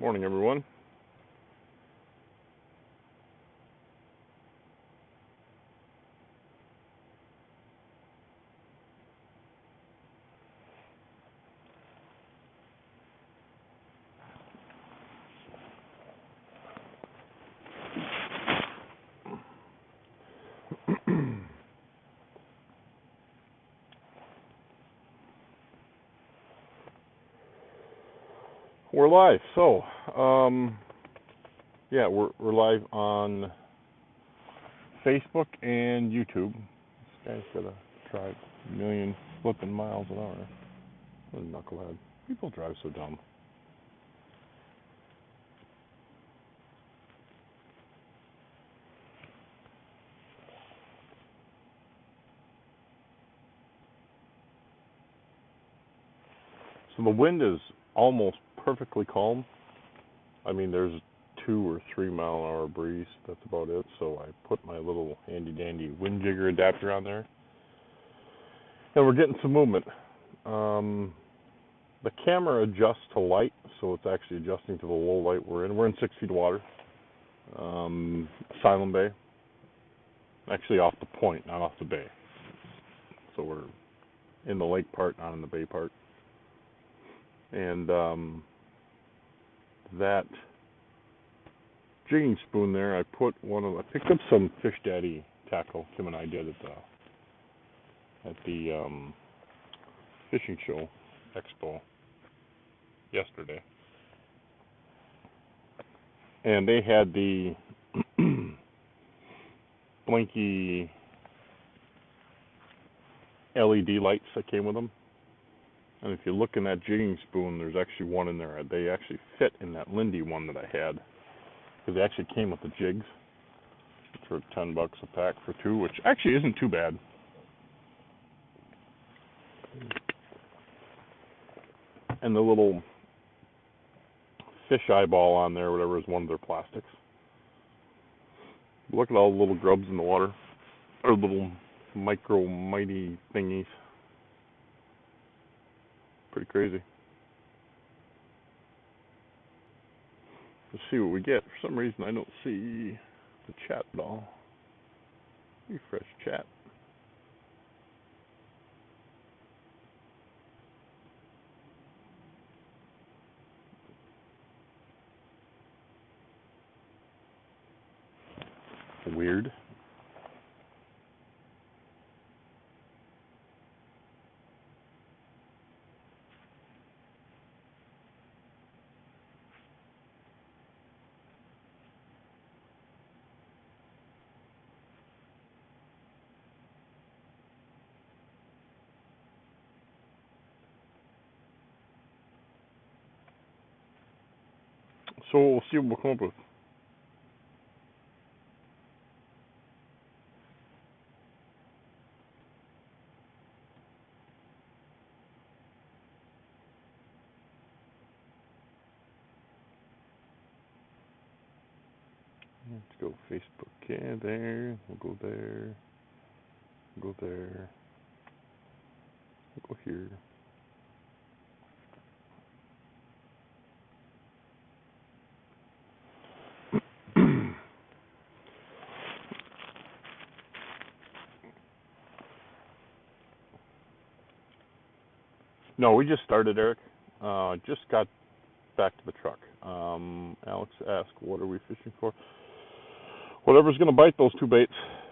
Morning, everyone. We're live. Yeah, we're live on Facebook and YouTube. This guy's got a drive a million flipping miles an hour. What a knucklehead. People drive so dumb. So the wind is almost perfectly calm. I mean, there's 2 or 3 mile an hour breeze. That's about it. So I put my little handy dandy wind jigger adapter on there, and we're getting some movement. The camera adjusts to light, so it's actually adjusting to the low light we're in. We're in 6 feet of water, Silent Bay. Actually off the point, not off the bay. So we're in the lake part, not in the bay part. And that jigging spoon there, I picked up some Fish Daddy tackle. Tim and I did at the fishing show expo yesterday. And they had the blinky LED lights that came with them. And if you look in that jigging spoon, there's actually one in there. They actually fit in that Lindy one that I had, because they actually came with the jigs for $10 a pack for 2, which actually isn't too bad. And the little fish eyeball on there, whatever, is one of their plastics. Look at all the little grubs in the water, or little micro mighty thingies. Pretty crazy. Let's see what we get. For some reason, I don't see the chat at all. Refresh chat. Weird. So we'll see what we'll come up with. Let's go Facebook. Yeah, there. We'll go there. We'll go there. We'll go here. No, we just started, Eric. Just got back to the truck. Alex asked, what are we fishing for? Whatever's going to bite those 2 baits.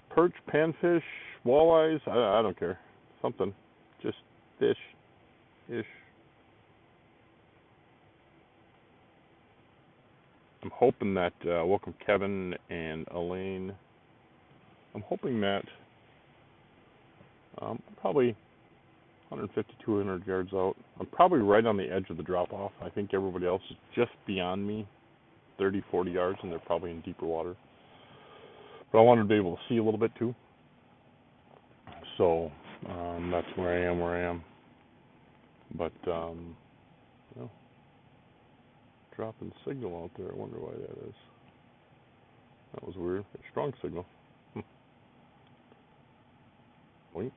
Perch, panfish, walleyes, I don't care. Something. Just fish-ish. I'm hoping that, welcome Kevin and Elaine. I'm hoping that probably 150, 200 yards out. I'm probably right on the edge of the drop-off. I think everybody else is just beyond me, 30, 40 yards, and they're probably in deeper water. But I wanted to be able to see a little bit too. So that's where I am. But, dropping signal out there. I wonder why that is. That was weird. A strong signal. Wink.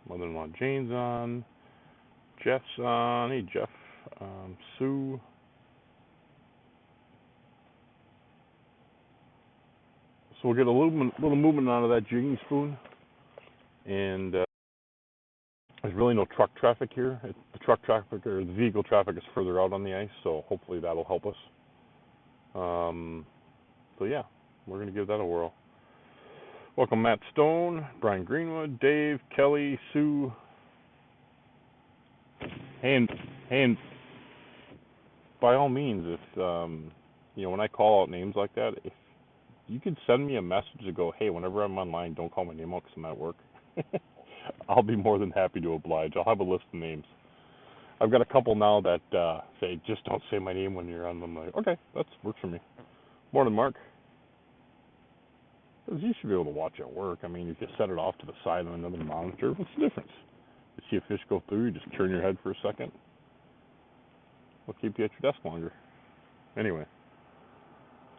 Mother-in-law Jane's on. Jeff's on. Hey, Jeff. Sue. So we'll get a little movement out of that jigging spoon, and there's really no truck traffic here. The truck traffic or the vehicle traffic is further out on the ice, so hopefully that'll help us. So yeah, we're gonna give that a whirl. Welcome Matt Stone, Brian Greenwood, Dave, Kelly, Sue. And by all means, if when I call out names like that, if you could send me a message to go, hey, whenever I'm online, don't call my name out because I'm at work. I'll be more than happy to oblige. I'll have a list of names. I've got a couple now that say, just don't say my name when you're on them. I'm like, okay, that works for me. Morning, Mark. Because you should be able to watch at work. I mean, if you set it off to the side on another monitor, what's the difference? You see a fish go through, you just turn your head for a second. It'll keep you at your desk longer. Anyway,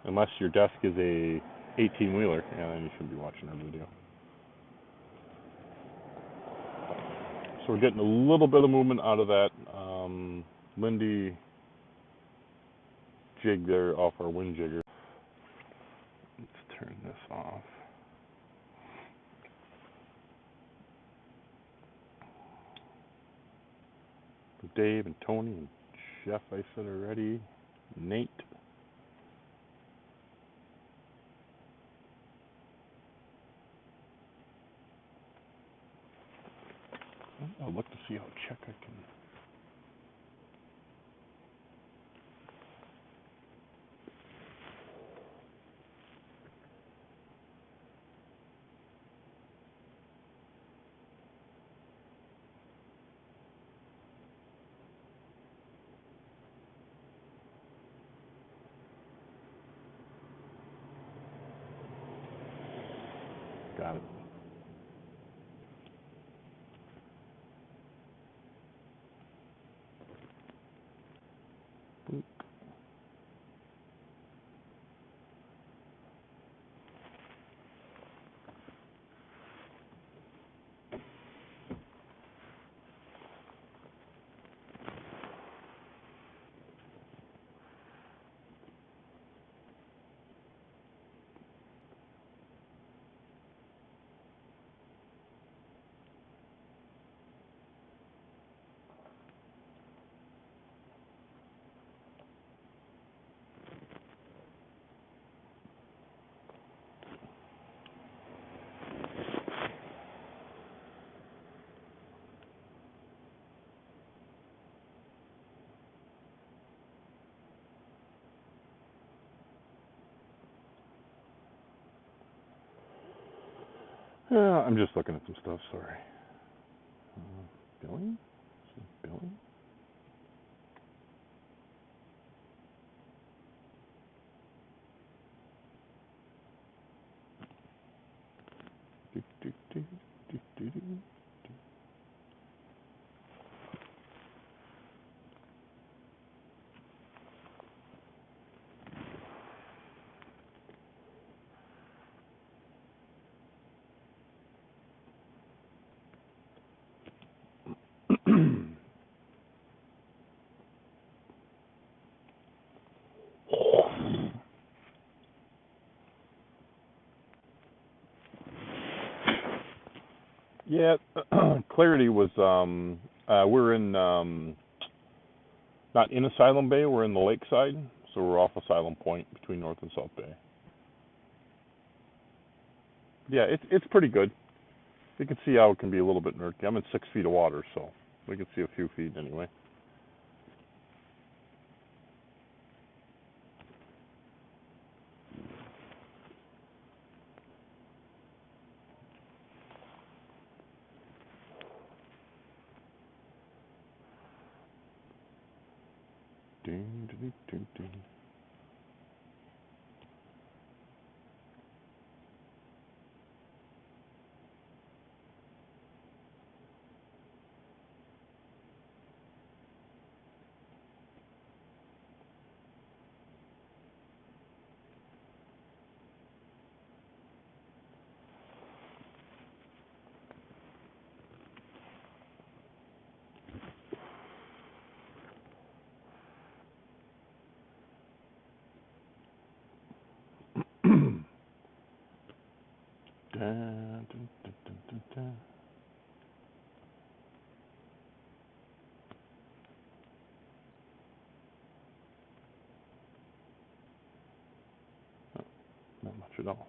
unless your desk is a 18-wheeler, then you shouldn't be watching that video. So we're getting a little bit of movement out of that Lindy jig there off our wind jigger. Let's turn this off. Dave and Tony and Jeff, I said already. Nate. I'll look to see how check I can. Got it. I'm just looking at some stuff, sorry. Billy? Billy? Yeah, Clarity was, we're in, not in Asylum Bay, we're in the lakeside, so we're off Asylum Point between North and South Bay. Yeah, it's pretty good. You can see how it can be a little bit murky. I'm in 6 feet of water, so we can see a few feet anyway. Ding, ding, ding, ding. Dun, dun, dun, dun, dun, dun. Oh, not much at all.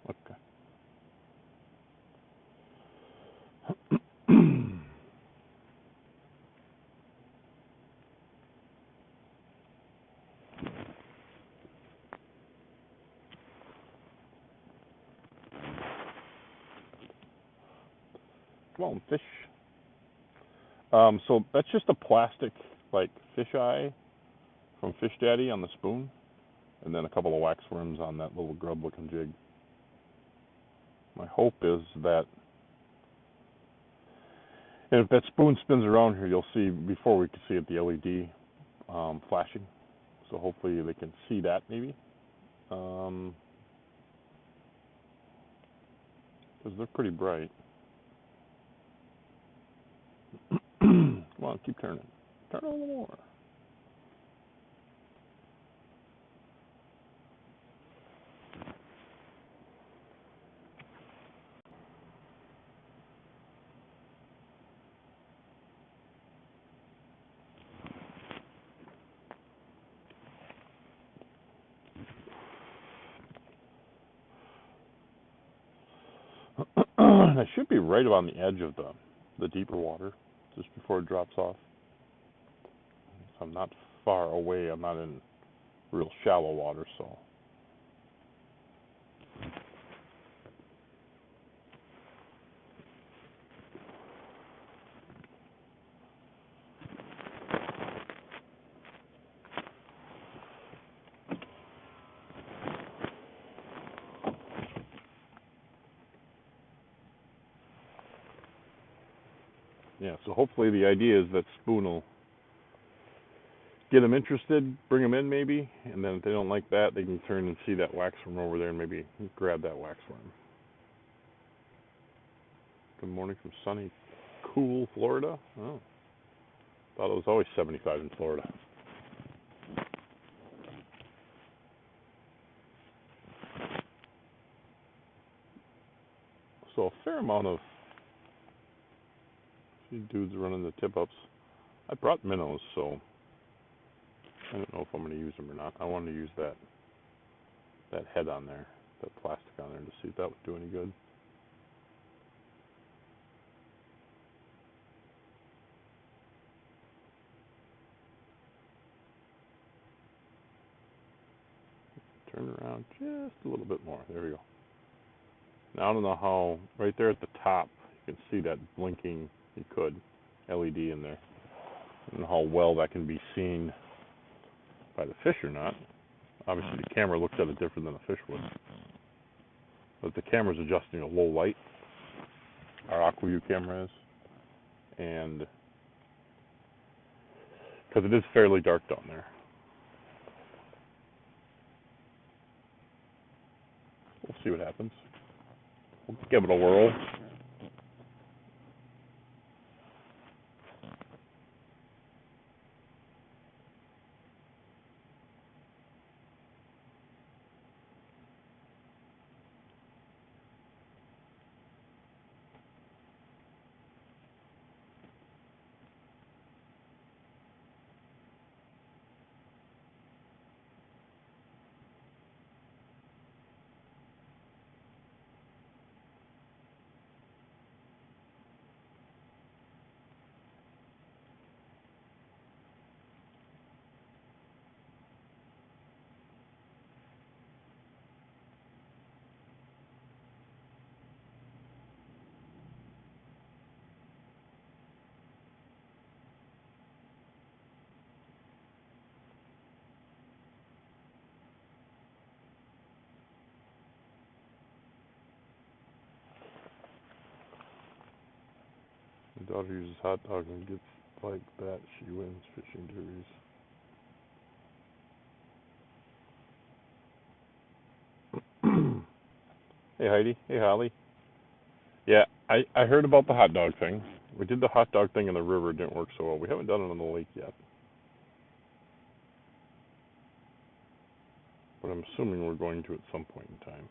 Okay. Come on, fish. So that's just a plastic like fish eye from Fish Daddy on the spoon, and then a couple of wax worms on that little grub-looking jig. My hope is that if that spoon spins around here, you'll see before we can see it the LED flashing. So hopefully they can see that maybe, because they're pretty bright. Come on, keep turning. Turn a little more. I should be right on the edge of the deeper water, just before it drops off. So I'm not far away. I'm not in real shallow water, so. Yeah, so hopefully the idea is that spoon will get them interested, bring them in maybe, and then if they don't like that, they can turn and see that waxworm over there and maybe grab that waxworm. Good morning from sunny, cool Florida. Oh, thought it was always 75 in Florida. So a fair amount of these dudes running the tip-ups. I brought minnows, so I don't know if I'm going to use them or not. I wanted to use that head on there, that plastic on there, to see if that would do any good. Turn around just a little bit more. There we go. Now I don't know how, right there at the top, you can see that blinking, you could, LED in there. I don't know how well that can be seen by the fish or not. Obviously the camera looks at it different than a fish would. But the camera's adjusting to low light. Our AquaView camera is. And because it is fairly dark down there. We'll see what happens. We'll give it a whirl. My daughter uses hot dog and gets like that. She wins fishing derbies. Hey Heidi. Hey Holly. Yeah, I heard about the hot dog thing. We did the hot dog thing in the river. It didn't work so well. We haven't done it on the lake yet. but I'm assuming we're going to at some point in time.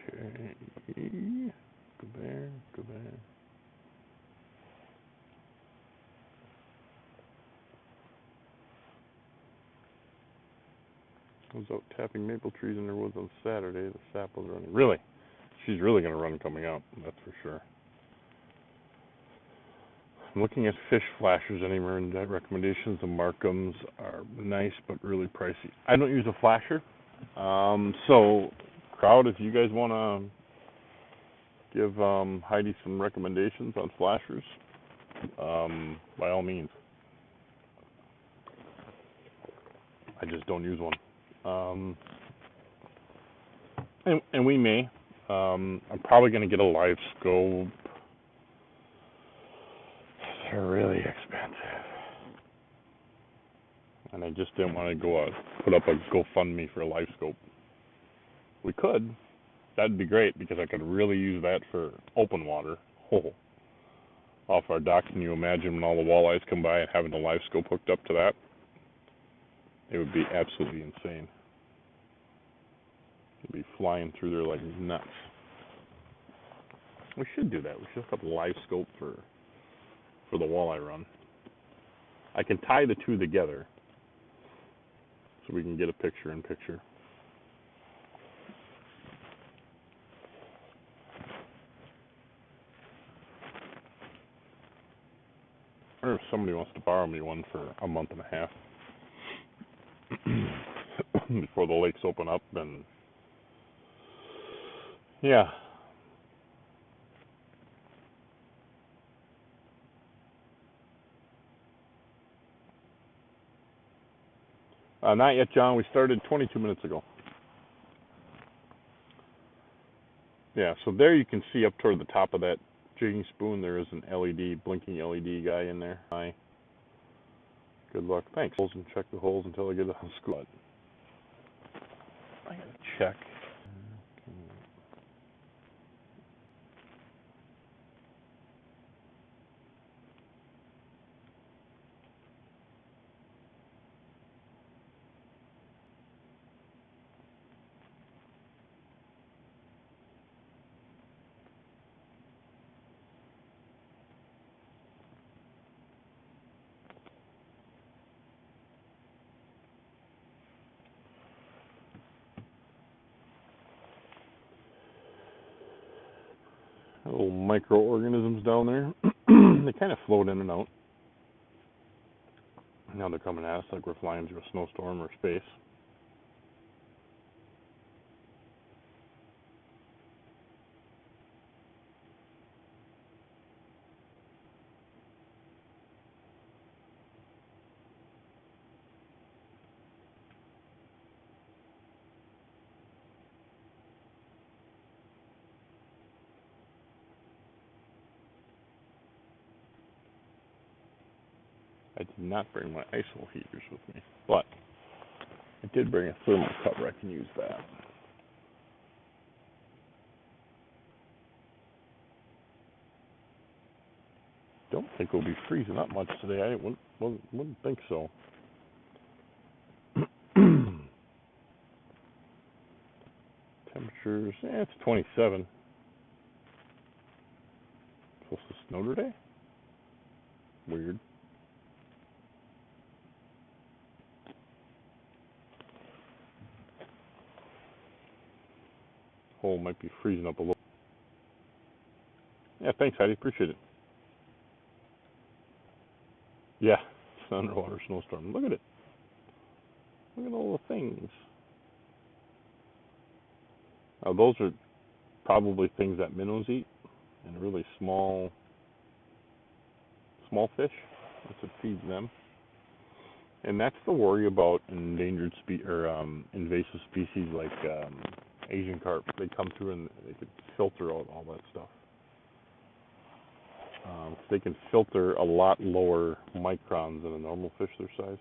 Okay, go there, go there. I was out tapping maple trees in their woods on Saturday. The sap was running. Really? She's really going to run coming out, that's for sure. I'm looking at fish flashers. Any marine recommendations? The Markhams are nice but really pricey. I don't use a flasher. So, crowd, if you guys want to give Heidi some recommendations on flashers, by all means. I just don't use one. And we may. I'm probably going to get a live scope. They're really expensive. And I just didn't want to go put up a GoFundMe for a live scope. We could. That'd be great because I could really use that for open water. Oh. Off our dock, can you imagine when all the walleyes come by and having the live scope hooked up to that? It would be absolutely insane. It'd be flying through there like nuts. We should do that. We should hook up a live scope for the walleye run. I can tie the two together so we can get a picture in picture. Or if somebody wants to borrow me one for a month and a half before the lakes open up, then yeah. Not yet, John. We started 22 minutes ago. Yeah, so there you can see up toward the top of that jigging spoon, there is an LED, blinking LED guy in there. Hi. Good luck. Thanks. And check the holes until I get it on school. I gotta check. Little microorganisms down there. They kind of float in and out. Now they're coming at us like we're flying through a snowstorm or space. I did not bring my ISO heaters with me, but I did bring a thermal cover. I can use that. don't think it'll be freezing up much today. I wouldn't think so. Temperatures, it's 27. Supposed to snow today? Weird. Hole might be freezing up a little. Yeah, thanks, Heidi. Appreciate it. Yeah, it's an underwater snowstorm. Look at it. Look at all the things. Now, those are probably things that minnows eat, and really small fish. That's what feeds them. And that's the worry about endangered invasive species like Asian carp. They come through and they could filter out all that stuff. They can filter a lot lower microns than a normal fish their size.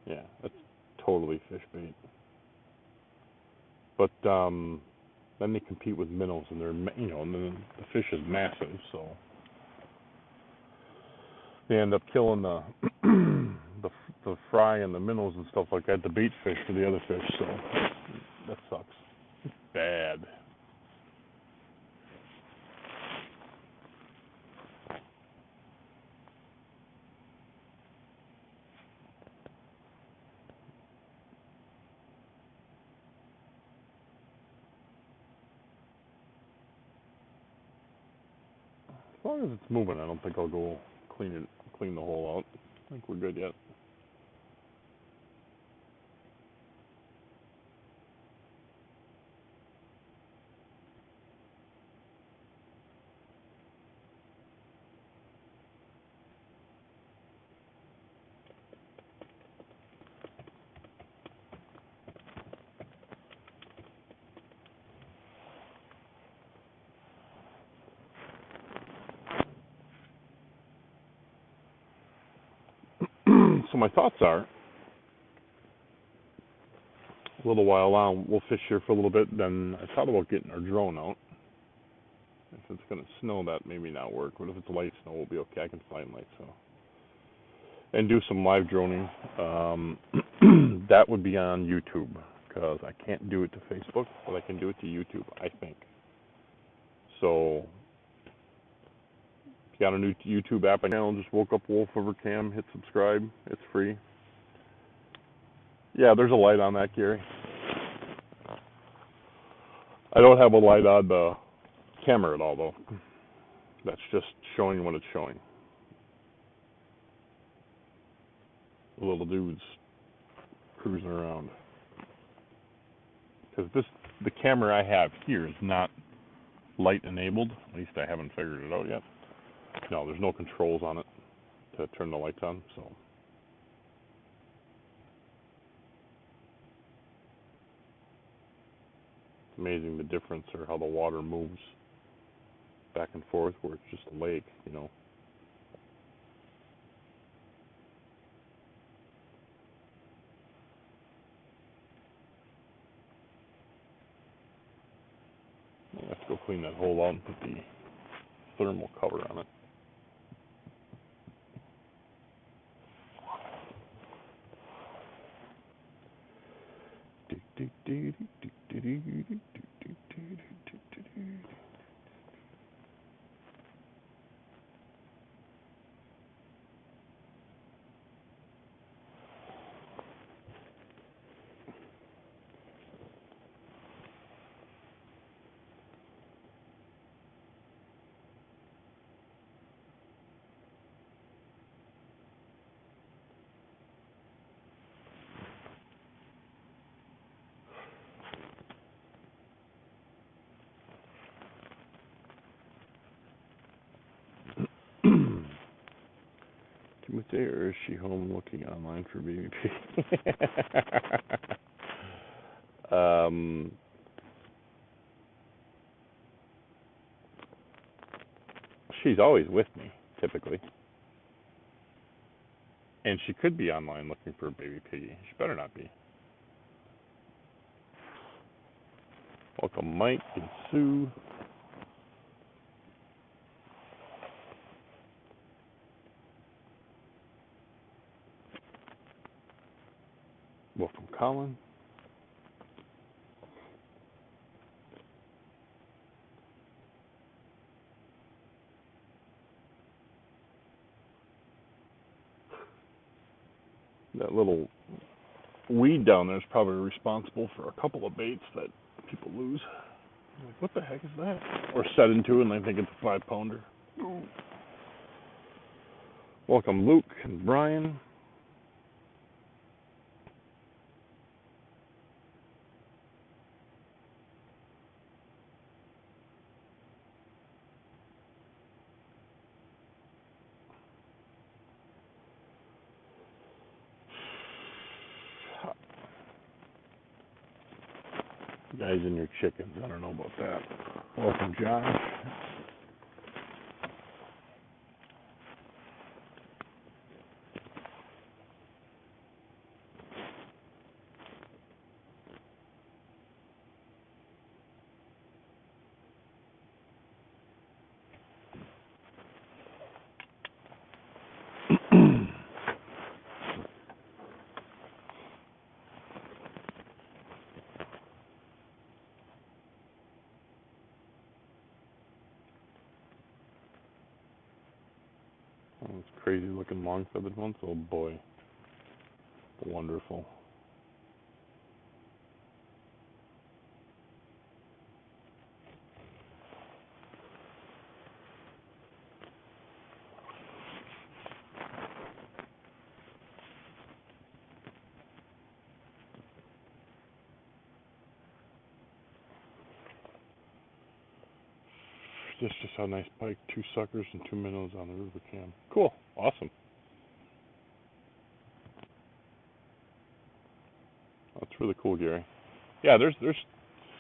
Yeah, that's totally fish bait. But then they compete with minnows, and and then the fish is massive, so they end up killing the the fry and the minnows and stuff like that, the bait fish for the other fish. So that sucks. Bad. As long as it's moving, I don't think I'll go clean the hole out. I think we're good yet. So my thoughts are, a little while on, we'll fish here for a little bit. Then I thought about getting our drone out. If it's going to snow, that maybe not work. But if it's light snow, we'll be okay. I can fly in light snow. And do some live droning. That would be on YouTube, because I can't do it to Facebook, but I can do it to YouTube, I think. So if you got a new YouTube app channel, just woke up Wolf Over Cam, hit subscribe. It's free. Yeah, there's a light on that, Gary. I don't have a light on the camera at all, though. That's just showing what it's showing. The little dudes cruising around. Because the camera I have here is not light enabled. At least I haven't figured it out yet. No, there's no controls on it to turn the lights on, so. It's amazing the difference, or how the water moves back and forth where it's just a lake, I have to go clean that hole out and put the thermal cover on it. Timothy, or is she home looking online for BBP? She's always with me, typically. And she could be online looking for a baby piggy. She better not be. Welcome Mike and Sue. Welcome Colin. That little weed down there is probably responsible for a couple of baits that people lose. Like, what the heck is that? Or set into and they think it's a 5-pounder. Welcome Luke and Brian. You guys and your chickens, I don't know about that. Welcome Josh. Those crazy looking long feathered ones, oh boy. Wonderful. Just how nice pike, 2 suckers and 2 minnows on the river cam. Cool, awesome. That's really cool, Gary. Yeah, there's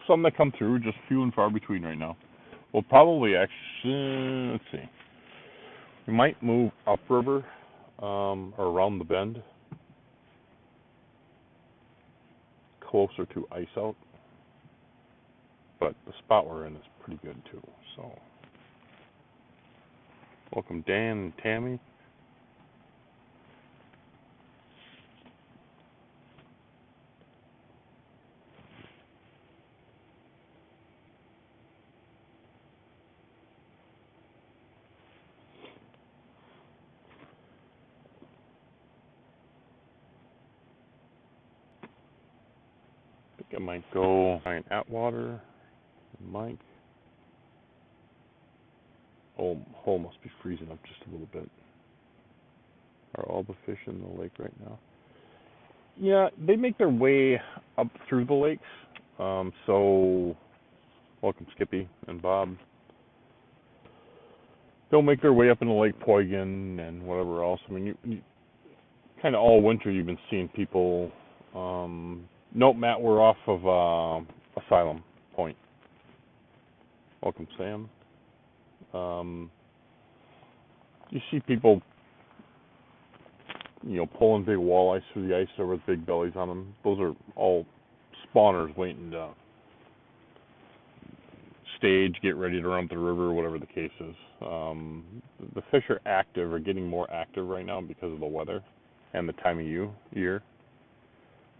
some that come through, just few and far between right now. We'll probably actually, let's see. We might move upriver, or around the bend, closer to ice out. But the spot we're in is pretty good too. So, welcome Dan and Tammy. I think I might go Ryan Atwater, Mike. Oh, hole must be freezing up just a little bit. Are all the fish in the lake right now? Yeah, they make their way up through the lakes. So, welcome Skippy and Bob. They'll make their way up in the Lake Poygan and whatever else. I mean, you kind of all winter you've been seeing people. Nope, Matt, we're off of Asylum Point. Welcome, Sam. You see people, pulling big walleyes through the ice there with big bellies on them. Those are all spawners waiting to stage, get ready to run up the river, whatever the case is. The fish are active, or getting more active right now because of the weather and the time of year.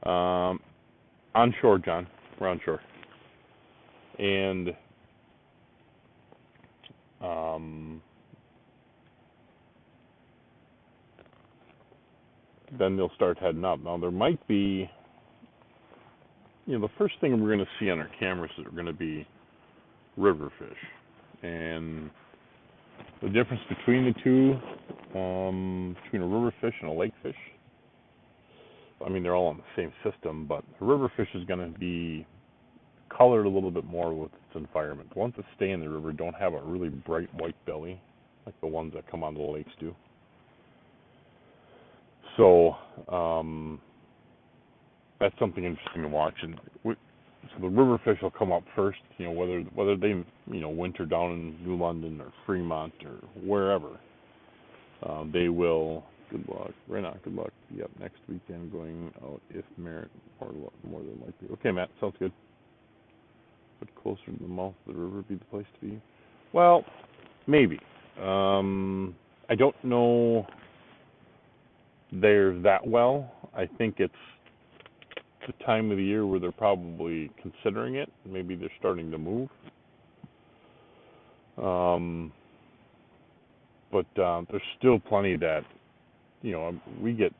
On shore, John. We're on shore. And then they'll start heading up. Now, there might be, the first thing we're going to see on our cameras are going to be river fish. And the difference between the two, between a river fish and a lake fish, I mean, they're all in the same system, but the river fish is going to be colored a little bit more with its environment. The ones that stay in the river don't have a really bright white belly like the ones that come onto the lakes do. So that's something interesting to watch. And so the river fish will come up first, whether they winter down in New London or Fremont or wherever. They will. Good luck. Right now, good luck. Yep, next weekend going out if merit, or more than likely. Okay, Matt, sounds good. But closer to the mouth of the river would be the place to be. Well, maybe. I don't know there that well. I think it's the time of the year where they're probably considering it. Maybe they're starting to move. But there's still plenty that, we get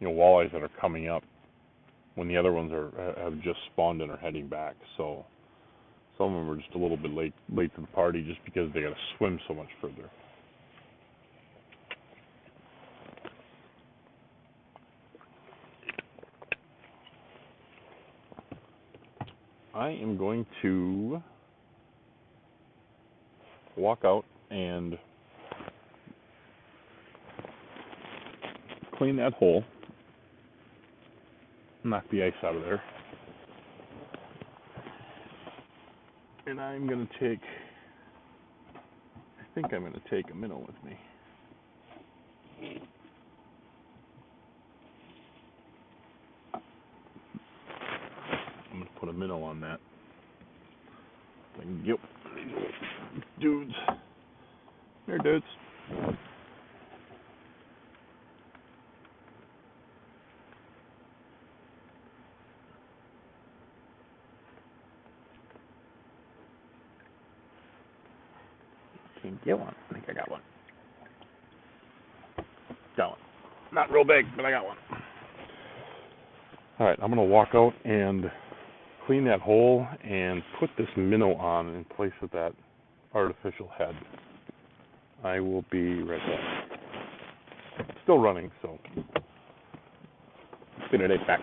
walleyes that are coming up when the other ones have just spawned and are heading back. So some of them are just a little bit late to the party just because they got to swim so much further. I am going to walk out and clean that hole, knock the ice out of there, and I think I'm going to take a minnow with me. I'm going to put a minnow on that. Yep. Dudes. Here, dudes. Can't get one. I think I got one. Got one. Not real big, but I got one. All right, I'm going to walk out and clean that hole and put this minnow on in place of that artificial head. I will be right back. Still running, so spin it back.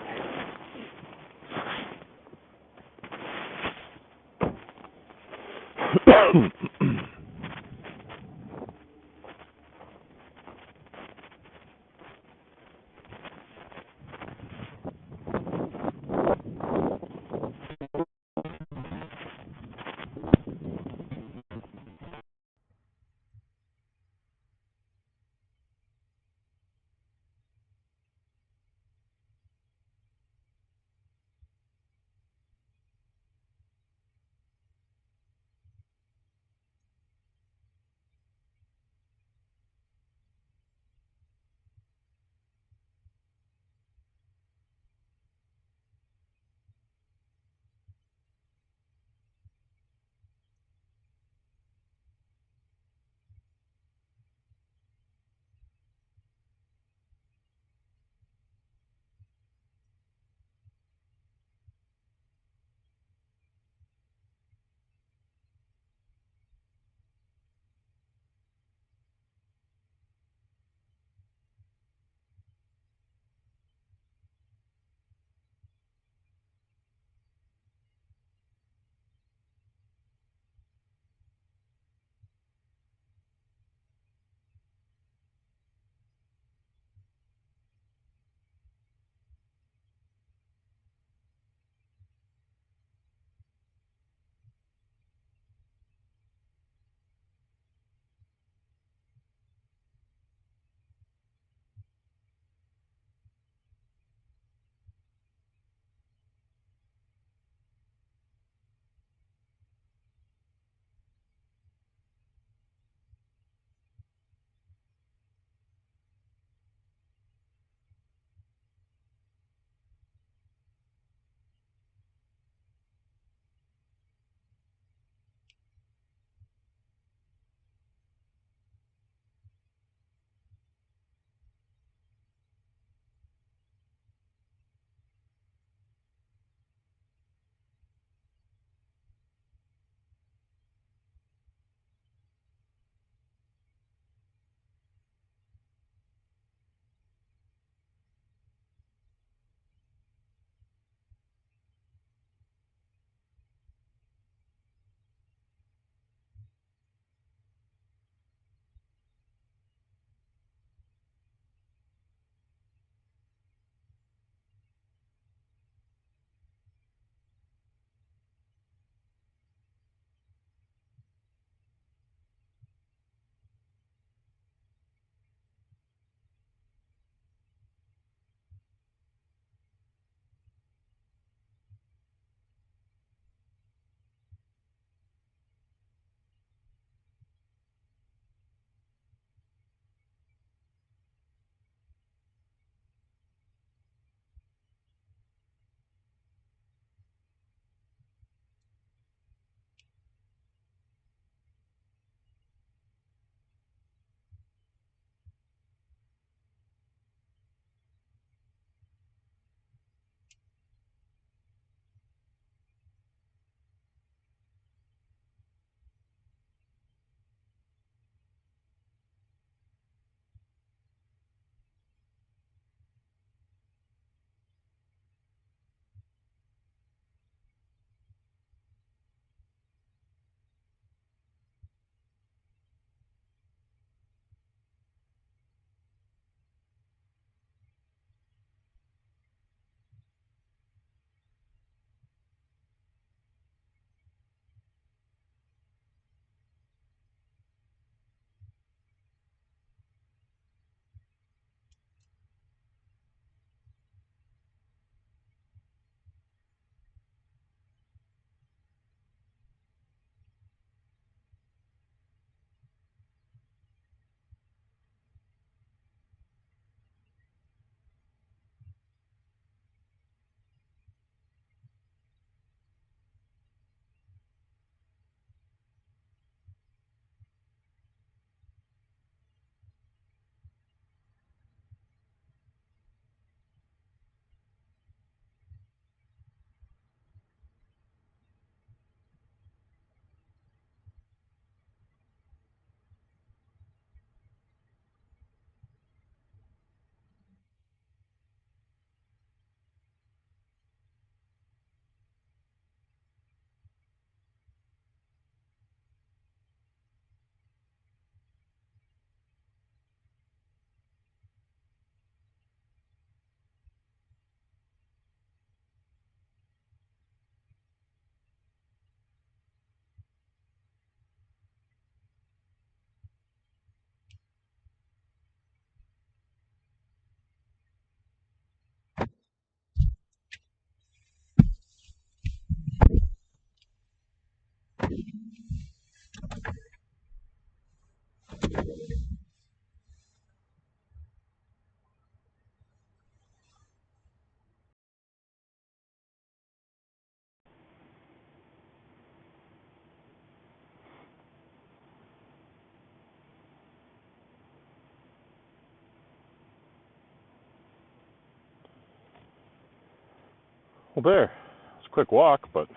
Well, there. It's a quick walk, but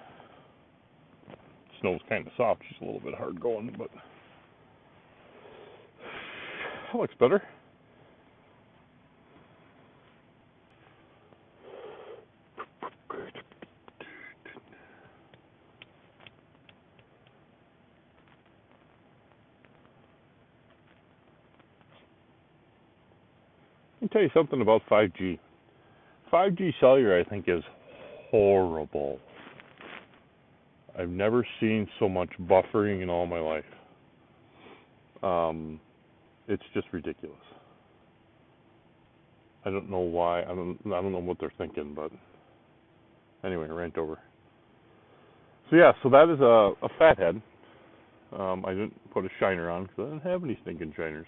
snow's kind of soft. She's a little bit hard going, but that looks better. Let me tell you something about 5G. 5G cellular, I think, is horrible. I've never seen so much buffering in all my life. It's just ridiculous. I don't know why. I don't know what they're thinking, but anyway, rant over. So yeah, so that is a fathead. I didn't put a shiner on because I didn't have any stinking shiners.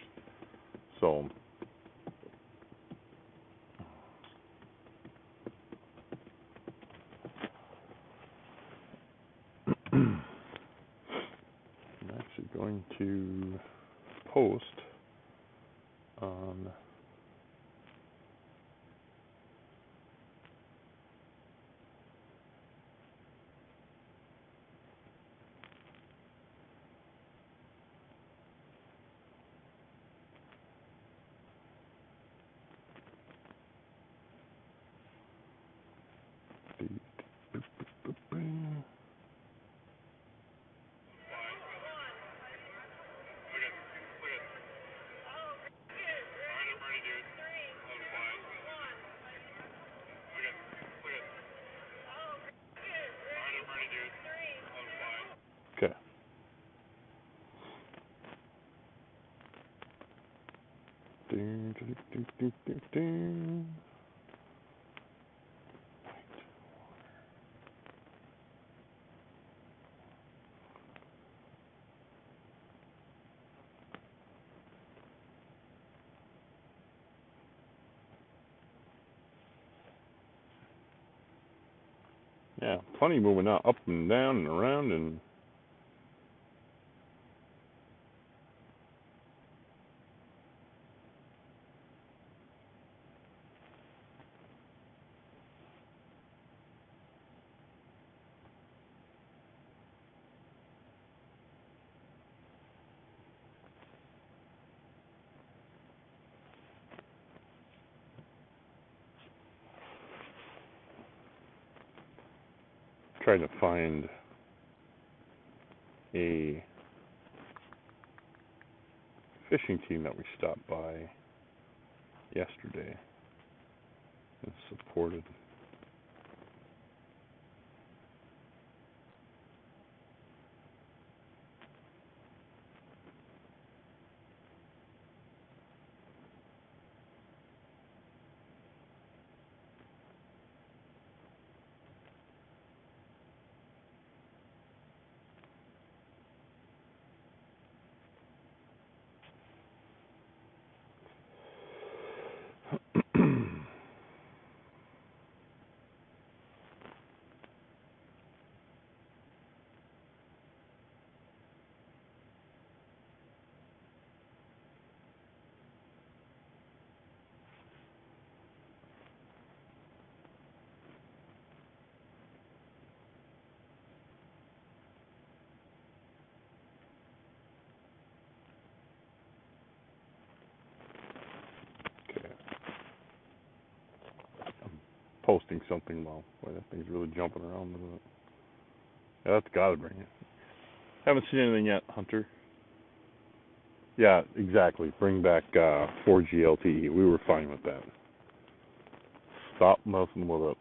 So I'm actually going to post on okay. Ding, ding, ding, ding, ding, ding. Yeah, plenty moving out, up and down and around, and trying to find a fishing team that we stopped by yesterday and supported. Okay. I'm posting something while that thing's really jumping around, isn't it? Yeah, that's gotta bring it. Haven't seen anything yet, Hunter. Yeah, exactly. Bring back 4G LTE. We were fine with that. Stop messing with it.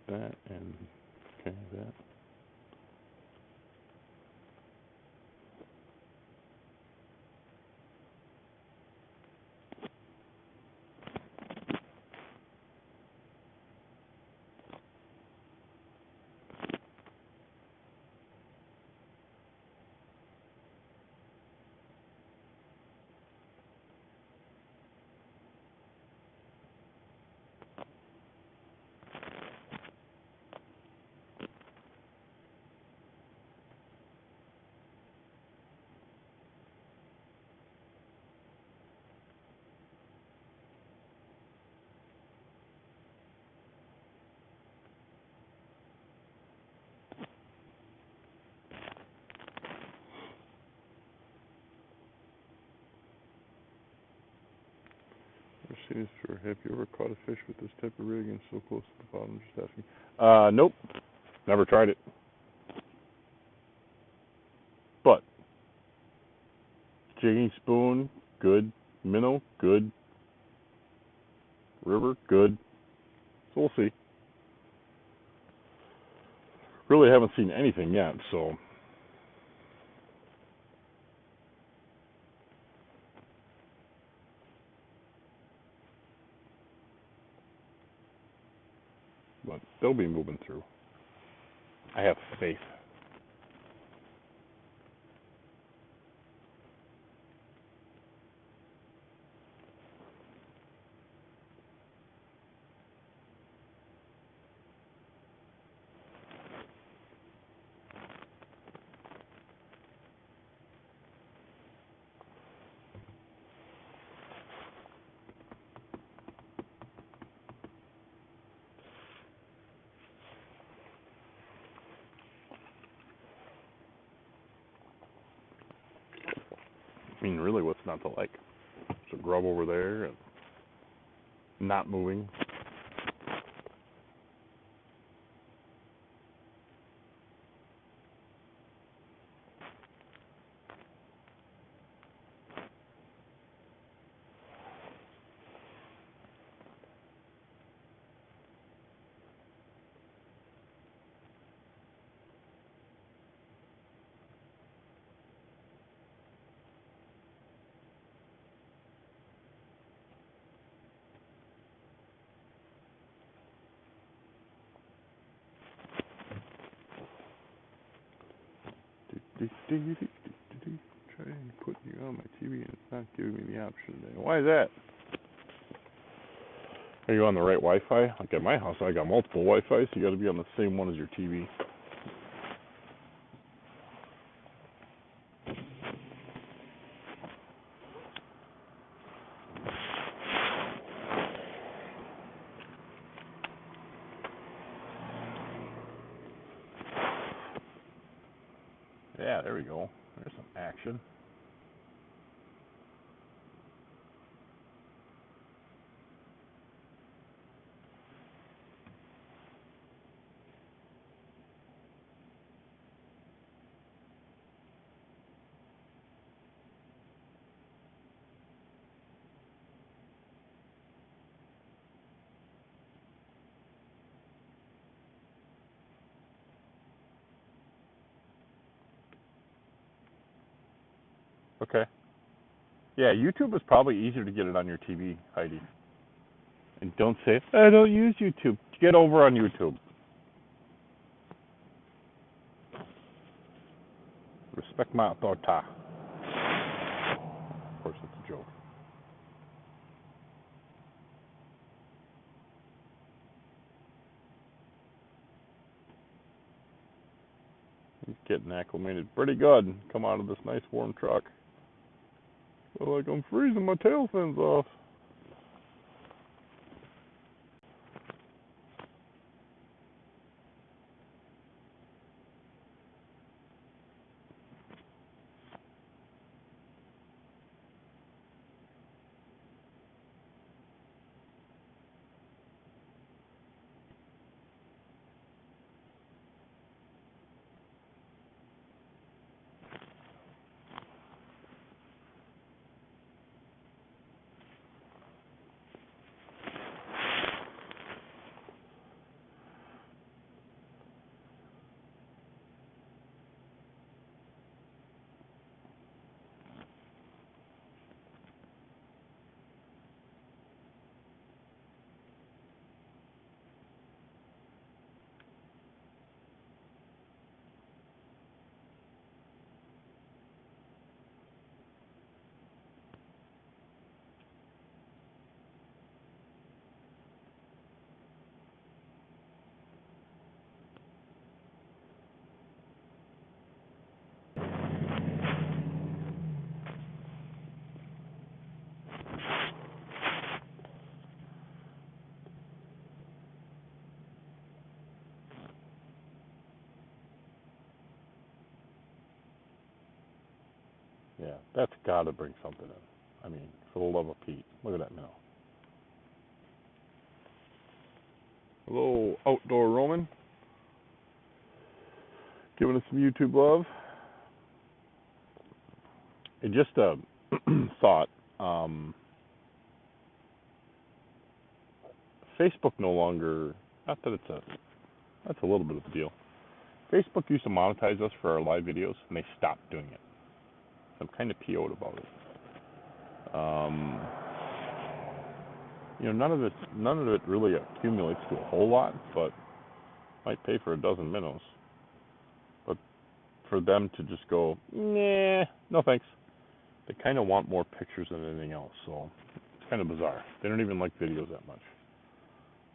That and okay, that. seen this before. Have you ever caught a fish with this type of rig and so close to the bottom? Just asking. Nope. Never tried it. But jigging spoon, good. Minnow, good. River, good. So we'll see. Really haven't seen anything yet, so. But they'll be moving through. I have faith. I mean, really, what's not to like? There's a grub over there and not moving. Trying to put you on my TV and it's not giving me the option today. Why is that? Are you on the right Wi-Fi? Like at my house, I got multiple Wi-Fi, so you got to be on the same one as your TV. Yeah, there we go. There's some action. Okay. Yeah, YouTube is probably easier to get it on your TV, Heidi. And don't say, I don't use YouTube. Get over on YouTube. Respect my authority. Of course, it's a joke. He's getting acclimated pretty good. Come out of this nice warm truck. Well, like I'm freezing my tail fins off. Yeah, that's got to bring something in. I mean, for the love of Pete, look at that minnow. Hello, Outdoor Roman. Giving us some YouTube love. And just a thought. Facebook no longer, not that that's a little bit of a deal. Facebook used to monetize us for our live videos, and they stopped doing it. So I'm kind of PO'd about it. None of it really accumulates to a whole lot, but might pay for a dozen minnows. But for them to just go, nah, no thanks. They kind of want more pictures than anything else, so it's kind of bizarre. They don't even like videos that much.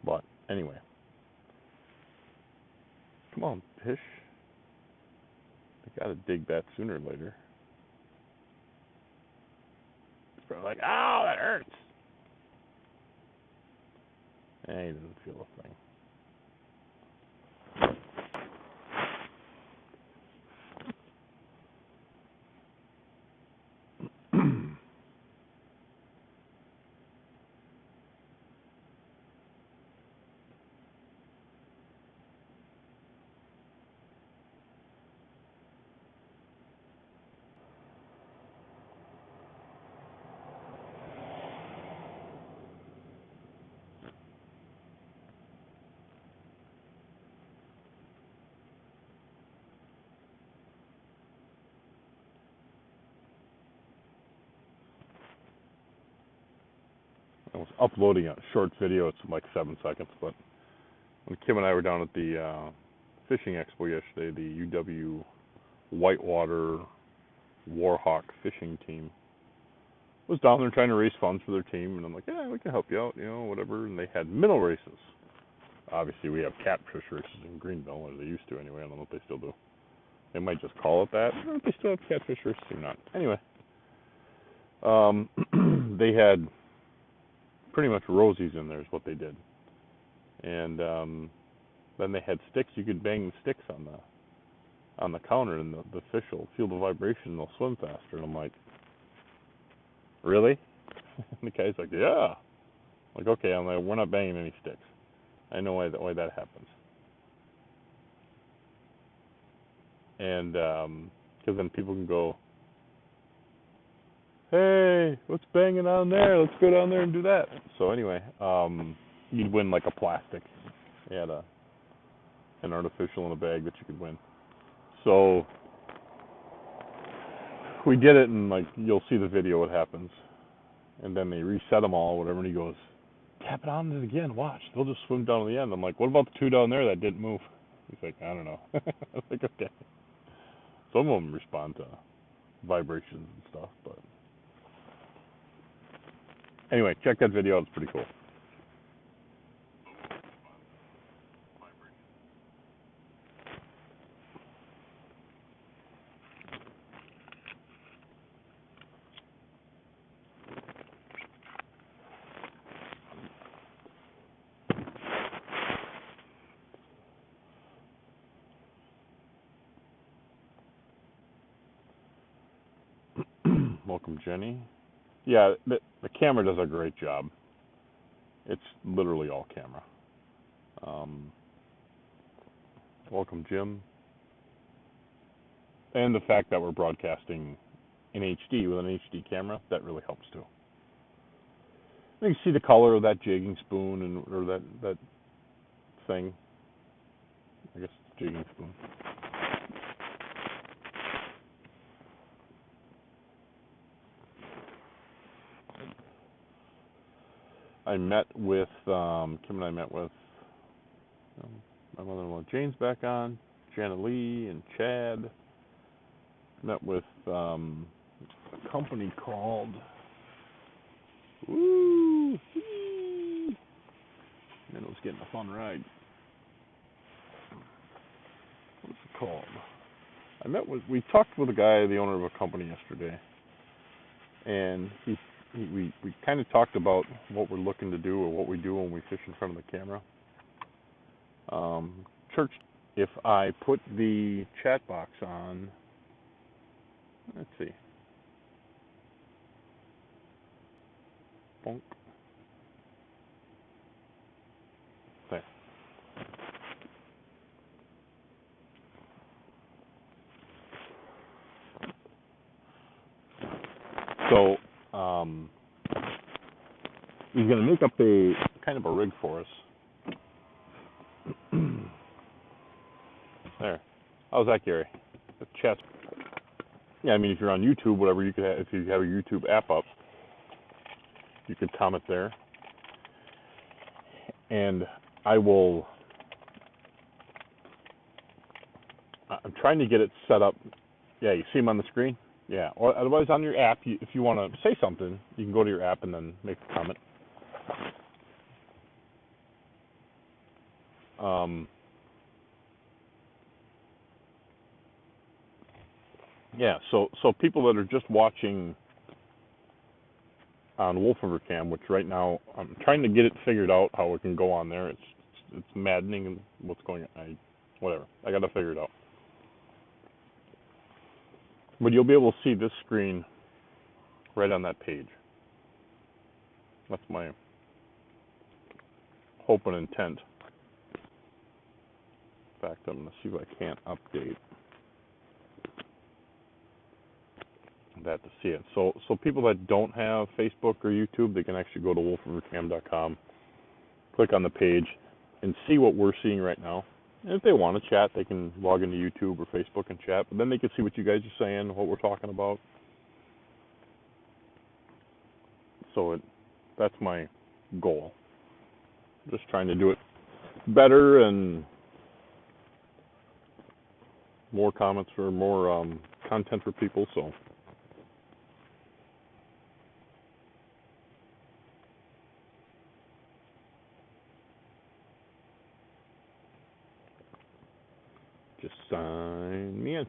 But anyway, come on, fish. They gotta dig that sooner or later. It's probably like, ow, that hurts. He doesn't feel a thing. I was uploading a short video. It's like 7 seconds, but when Kim and I were down at the fishing expo yesterday, the UW Whitewater Warhawk fishing team was down there trying to raise funds for their team, and I'm like, yeah, we can help you out, whatever. And they had minnow races. Obviously, we have catfish races in Greenville, or they used to anyway. I don't know if they still do. They might just call it that. I don't know if they still have catfish races or not. Anyway, they had pretty much rosies in there is what they did. And then they had sticks. You could bang the sticks on the counter, and the fish will feel the vibration and they'll swim faster. And I'm like, really? And the guy's like, yeah. I'm like, okay. I'm like, we're not banging any sticks. I know why that happens. And because then people can go, hey, what's banging on there? Let's go down there and do that. So anyway, you'd win like a plastic. They had an artificial in a bag that you could win. So we did it, and like you'll see the video what happens. And then they reset them all, whatever, and he goes, tap it on it again, watch. They'll just swim down to the end. I'm like, what about the two down there that didn't move? He's like, I don't know. I was like, okay. Some of them respond to vibrations and stuff, but anyway, check that video out. It's pretty cool. Welcome, Jenny. Yeah, the camera does a great job. It's literally all camera. Welcome, Jim. And the fact that we're broadcasting in HD with an HD camera, that really helps too. You can see the color of that jigging spoon or that thing. I guess it's jigging spoon. I met with Kim and I met with my mother-in-law Jane's back on, Jana Lee and Chad. Met with a company called Minnows getting a fun ride. What's it called? We talked with a guy, the owner of a company yesterday, and we kind of talked about what we're looking to do or what we do when we fish in front of the camera. Church, if I put the chat box on, let's see. Bonk. There. So he's going to make up a kind of a rig for us. There. How's that, Gary? The chat. Yeah, I mean, if you're on YouTube, whatever, you could have, if you have a YouTube app up, you can comment there. And I will. I'm trying to get it set up. Yeah, you see him on the screen? Yeah. Or otherwise, on your app, if you want to say something, you can go to your app and then make a comment. Yeah. So people that are just watching on Wolf River Cam, which right now I'm trying to get it figured out how it can go on there. It's maddening what's going on. Whatever. I got to figure it out. But you'll be able to see this screen right on that page. That's my hope and intent. In fact, I'm going to see if I can't update that to see it. So people that don't have Facebook or YouTube, they can actually go to wolfrivercam.com, click on the page, and see what we're seeing right now. And if they want to chat, they can log into YouTube or Facebook and chat. But then they can see what you guys are saying, what we're talking about. So that's my goal. Just trying to do it better and more comments for more content for people. So just sign me in.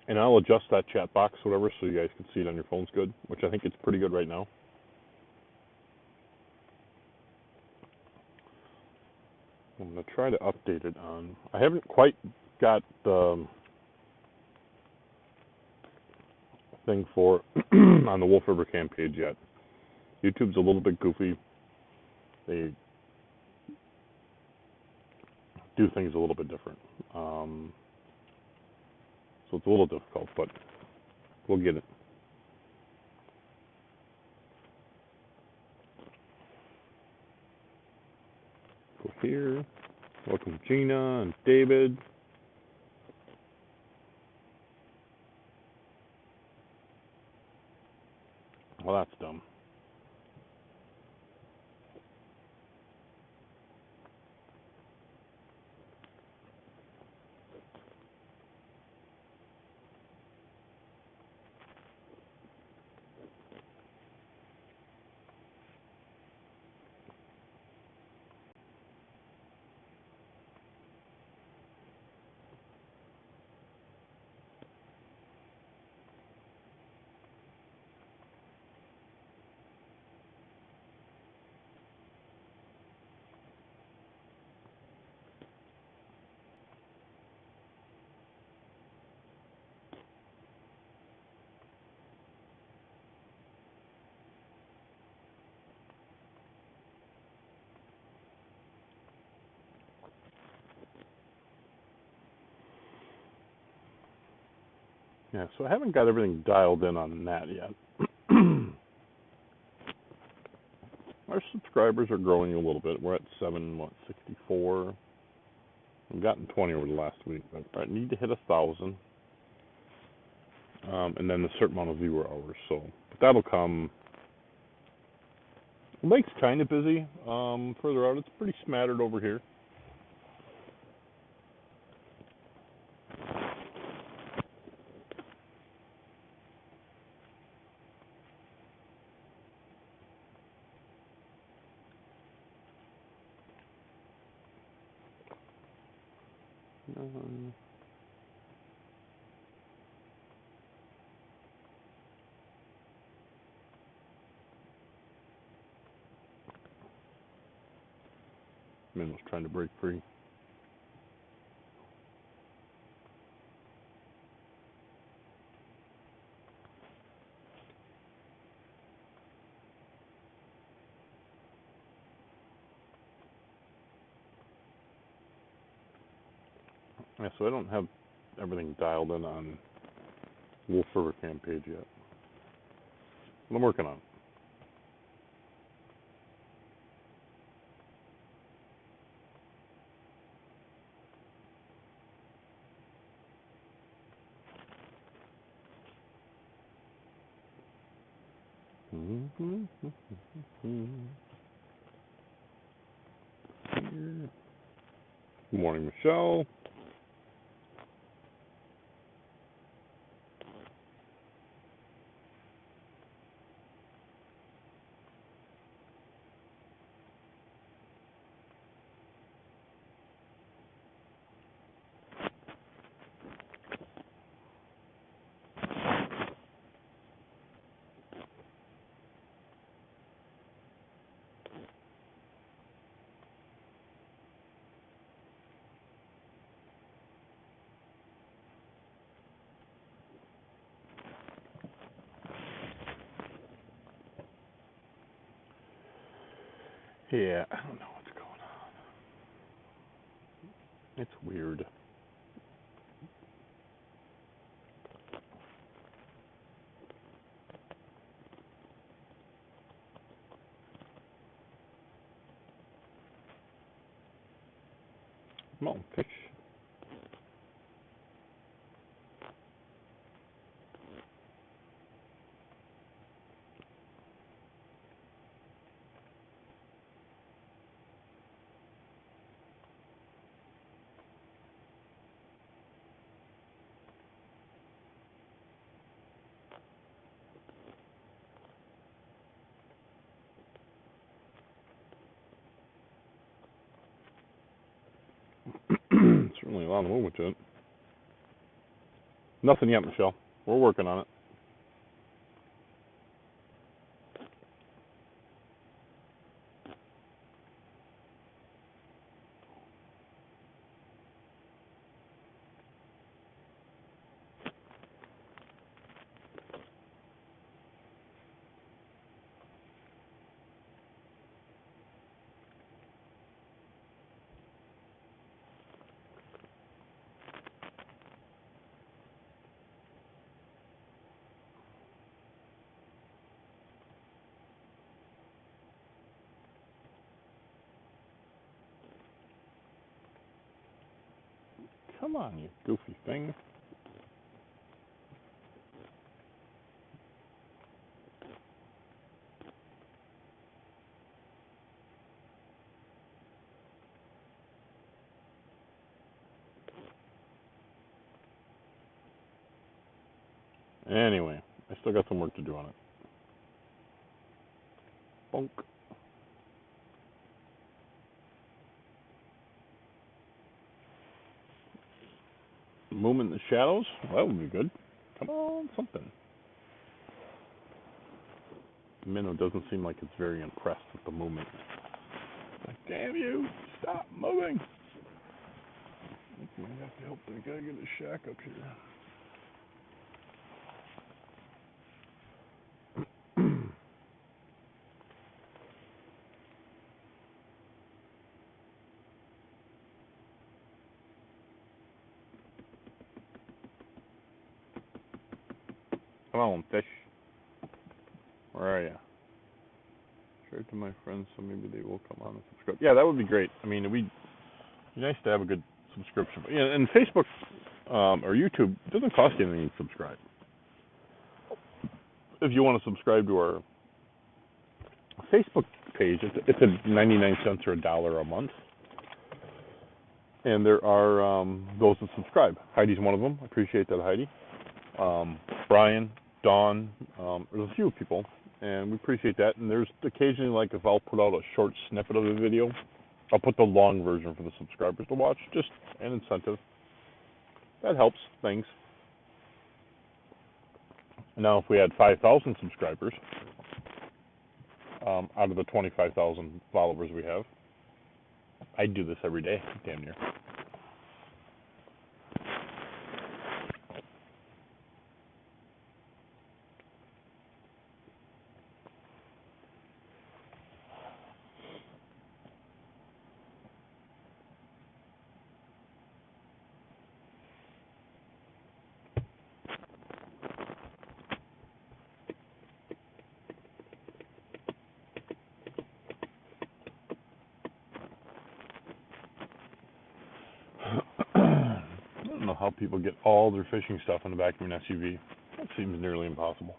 And I'll adjust that chat box, whatever, so you guys can see it on your phones good, which I think it's pretty good right now. I'm going to try to update it on. I haven't quite got the thing for on the Wolf River Cam page yet. YouTube's a little bit goofy. They do things a little bit different. So it's a little difficult, but we'll get it. Go here. Welcome Gina and David. Well, that's dumb. Yeah, so I haven't got everything dialed in on that yet. Our subscribers are growing a little bit. We're at 64. We've gotten 20 over the last week, but I need to hit 1,000. And then a certain amount of viewer hours. So but that'll come. Lake's kind of busy. Further out, it's pretty smattered over here. Min was trying to break free. Yeah, so I don't have everything dialed in on Wolf River Cam page yet. But I'm working on it. Good morning, Michelle. Yeah, I don't know what's going on. It's weird. Mountain fish. Certainly a lot of movement to it. Nothing yet, Michelle. We're working on it. Come on, you goofy thing. Anyway, I still got some work to do on it. Bonk. Movement in the shadows? Well, that would be good. Come on, something. Minnow doesn't seem like it's very impressed with the movement. Like, damn you! Stop moving! I think we have to help the guy get his shack up here. Come on, fish. Where are you? Share it to my friends so maybe they will come on and subscribe. Yeah, that would be great. I mean, it'd be nice to have a good subscription. Yeah, and Facebook or YouTube, it doesn't cost you anything to subscribe. If you want to subscribe to our Facebook page, it's a 99 cents or $1 a month. And there are those that subscribe. Heidi's one of them. I appreciate that, Heidi. Brian, Dawn, there's a few people, and we appreciate that. And there's occasionally, like, if I'll put out a short snippet of a video, I'll put the long version for the subscribers to watch, just an incentive. That helps things. Now, if we had 5,000 subscribers out of the 25,000 followers we have, I do this every day, damn near. I don't know how people get all their fishing stuff in the back of an SUV. That seems nearly impossible.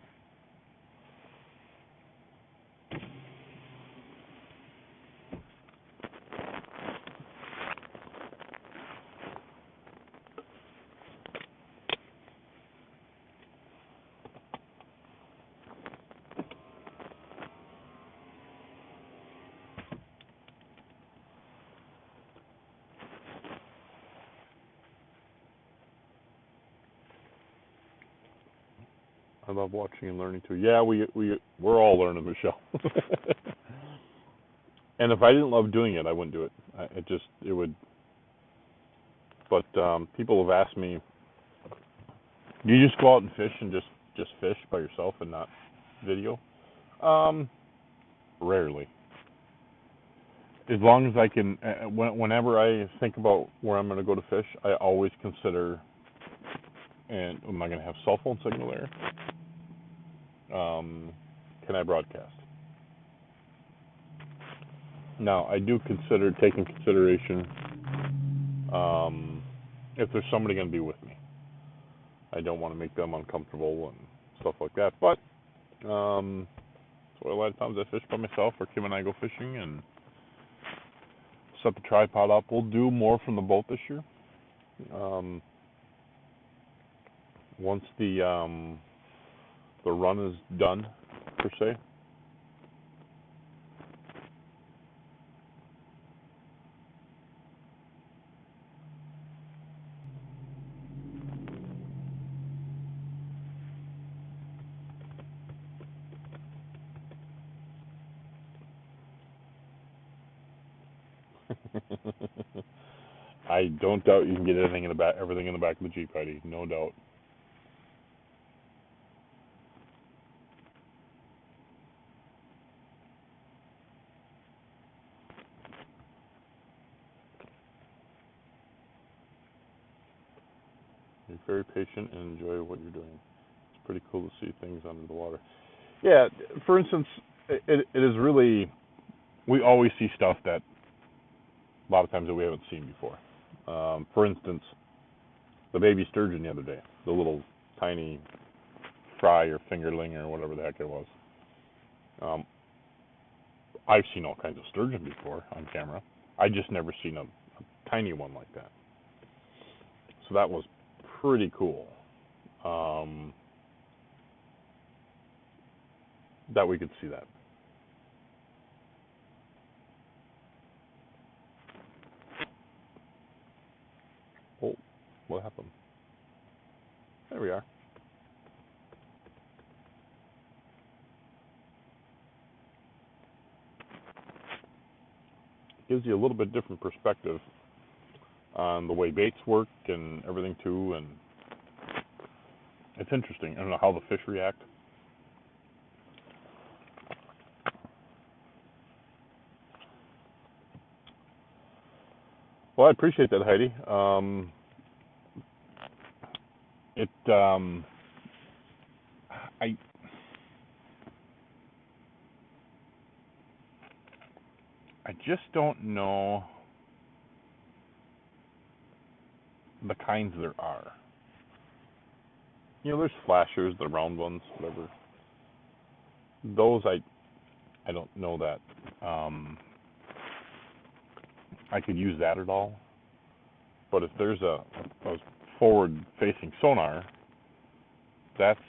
I love watching and learning too. Yeah, we're all learning, Michelle. And if I didn't love doing it, I wouldn't do it. It would. But people have asked me, do you just go out and fish and just fish by yourself and not video? Rarely. As long as I can, whenever I think about where I'm going to go to fish, I always consider, and am I going to have cell phone signal there? Can I broadcast? Now, I do take in consideration if there's somebody going to be with me. I don't want to make them uncomfortable and stuff like that. But so a lot of times I fish by myself, or Kim and I go fishing and set the tripod up. We'll do more from the boat this year. Once the run is done, per se. I don't doubt you can get everything in the back of the Jeep, Heidi. No doubt. You're very patient and enjoy what you're doing. It's pretty cool to see things under the water. Yeah, for instance, it is really, we always see stuff that a lot of times that we haven't seen before. For instance, the baby sturgeon the other day, the little tiny fry or fingerling or whatever the heck it was. I've seen all kinds of sturgeon before on camera. I just never seen a tiny one like that. So that was pretty cool. That we could see that. Oh, what happened? There we are. Gives you a little bit different perspective on the way baits work and everything too, and it's interesting. I don't know how the fish react. Well, I appreciate that, Heidi. I just don't know the kinds there are. You know, there's flashers, the round ones, whatever. Those I don't know that I could use that at all. But if there's a forward-facing sonar, that's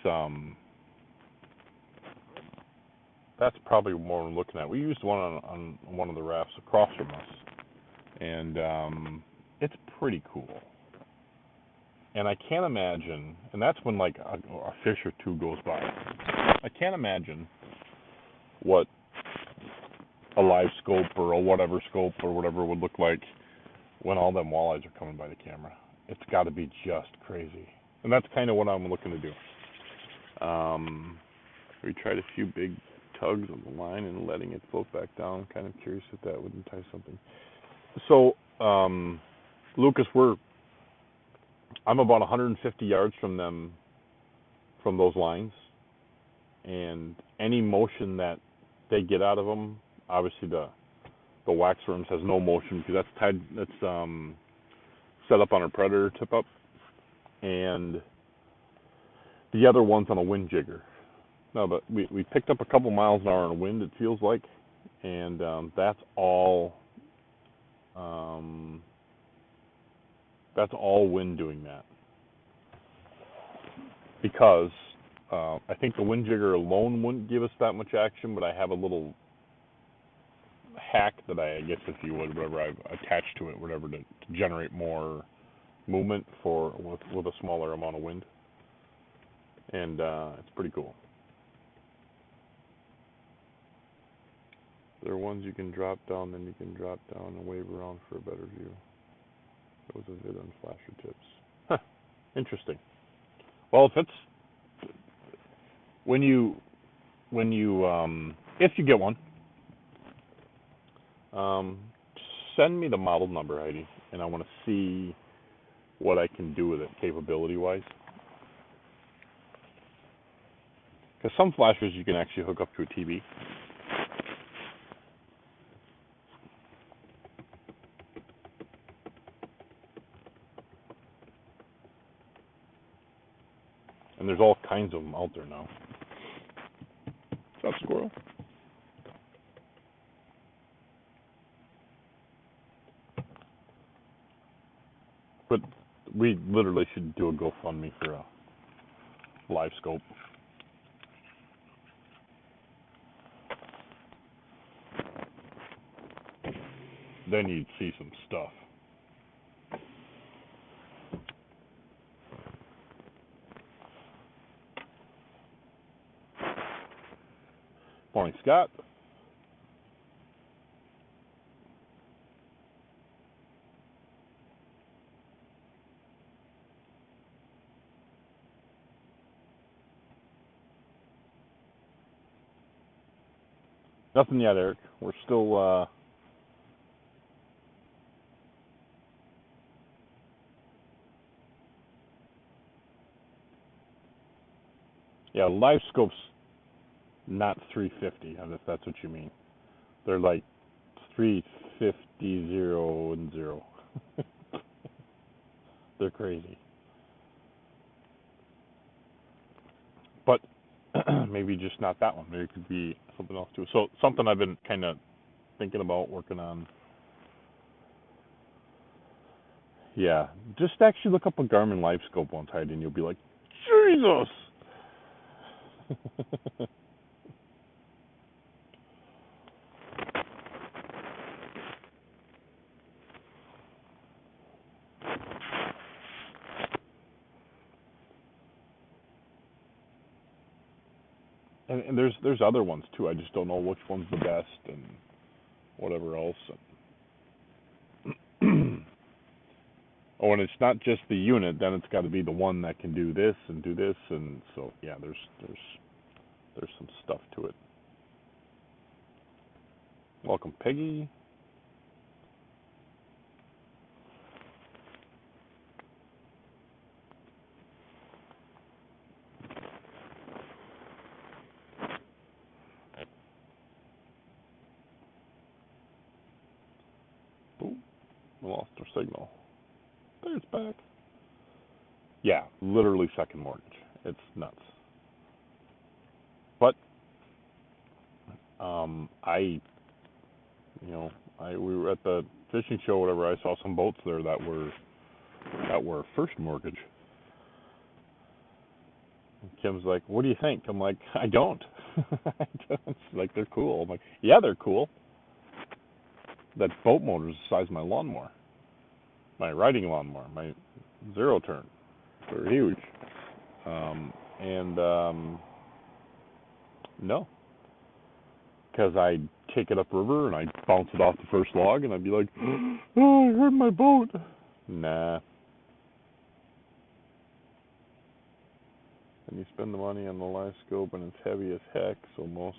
probably more I'm looking at. We used one on one of the rafts across from us, and it's pretty cool. And I can't imagine, and that's when like a fish or two goes by. I can't imagine what a live scope or a whatever scope or whatever it would look like when all them walleyes are coming by the camera. It's got to be just crazy, and that's kind of what I'm looking to do. We tried a few big tugs on the line and letting it float back down. Kind of curious if that would entice something. So, Lucas, I'm about 150 yards from them, from those lines, and any motion that they get out of them, obviously the wax worms has no motion because that's set up on a predator tip up, and the other one's on a wind jigger. No, but we picked up a couple miles an hour in wind, it feels like, and that's all wind doing that. Because I think the wind jigger alone wouldn't give us that much action, but I have a little hack that I guess, if you would, whatever I've attached to it, whatever, to generate more movement with a smaller amount of wind, and it's pretty cool. There are ones you can drop down, then you can drop down and wave around for a better view. That was a vid on flasher tips. Huh. Interesting. Well, if you get one, send me the model number, Heidi, and I want to see what I can do with it capability-wise. Because some flashers you can actually hook up to a TV. And there's all kinds of them out there now. What's up, squirrel? But we literally should do a GoFundMe for a live scope. Then you'd see some stuff. Morning, Scott. Nothing yet, Eric. We're still yeah, live scopes not 350, if that's what you mean. They're like 350, 0, and 0. They're crazy. But maybe just not that one. Maybe it could be something else too. So something I've been kind of thinking about working on. Yeah, just actually look up a Garmin live scope once, Heidi, and you'll be like, Jesus! And there's other ones too. I just don't know which one's the best and whatever else. Oh, and it's not just the unit. Then it's got to be the one that can do this, and so yeah. There's some stuff to it. Welcome, Peggy. Oh, we lost our signal. There, it's back. Yeah, literally second mortgage. It's nuts. But we were at the fishing show, whatever. I saw some boats there that were first mortgage. And Kim's like, "What do you think?" I'm like, "I don't." I don't. Like, they're cool. I'm like, "Yeah, they're cool." That boat motor is the size of my lawnmower, my riding lawnmower, my zero turn. They're huge. No. because I'd take it upriver and I'd bounce it off the first log and I'd be like, oh, I hurt my boat. Nah. And you spend the money on the live scope and it's heavy as heck, so most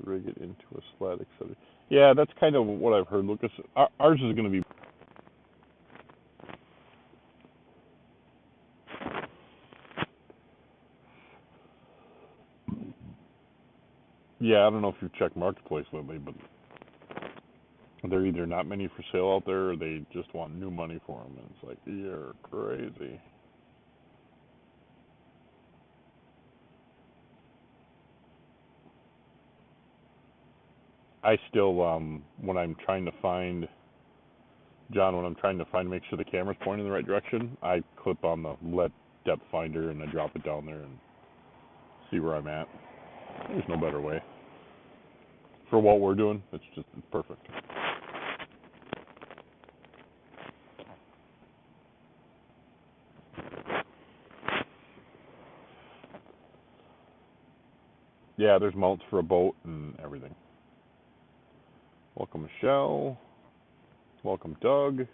rig it into a sled, etc. Yeah, that's kind of what I've heard, Lucas. Ours is going to be. Yeah, I don't know if you've checked Marketplace lately, but there are either not many for sale out there or they just want new money for them. And it's like, you're crazy. I still, when I'm trying to find, John, when I'm trying to find, make sure the camera's pointing in the right direction, I clip on the LED depth finder and I drop it down there and see where I'm at. There's no better way. For what we're doing, it's perfect. Yeah, there's mounts for a boat and everything. Welcome, Michelle. Welcome, Doug.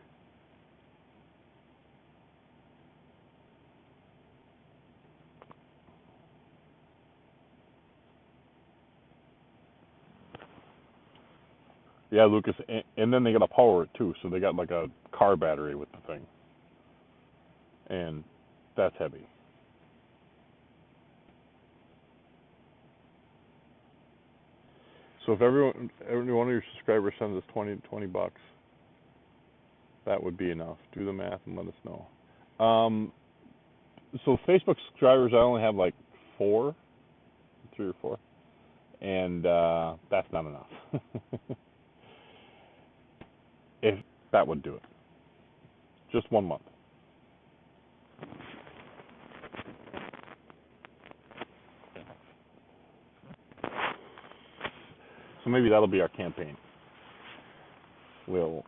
Yeah, Lucas, and then they got to power it too, so they got like a car battery with the thing, and that's heavy. So if every one of your subscribers sends us 20 bucks, that would be enough. Do the math and let us know. So Facebook subscribers, I only have like 3 or 4, and that's not enough. If that would do it, just 1 month. So maybe that'll be our campaign. We'll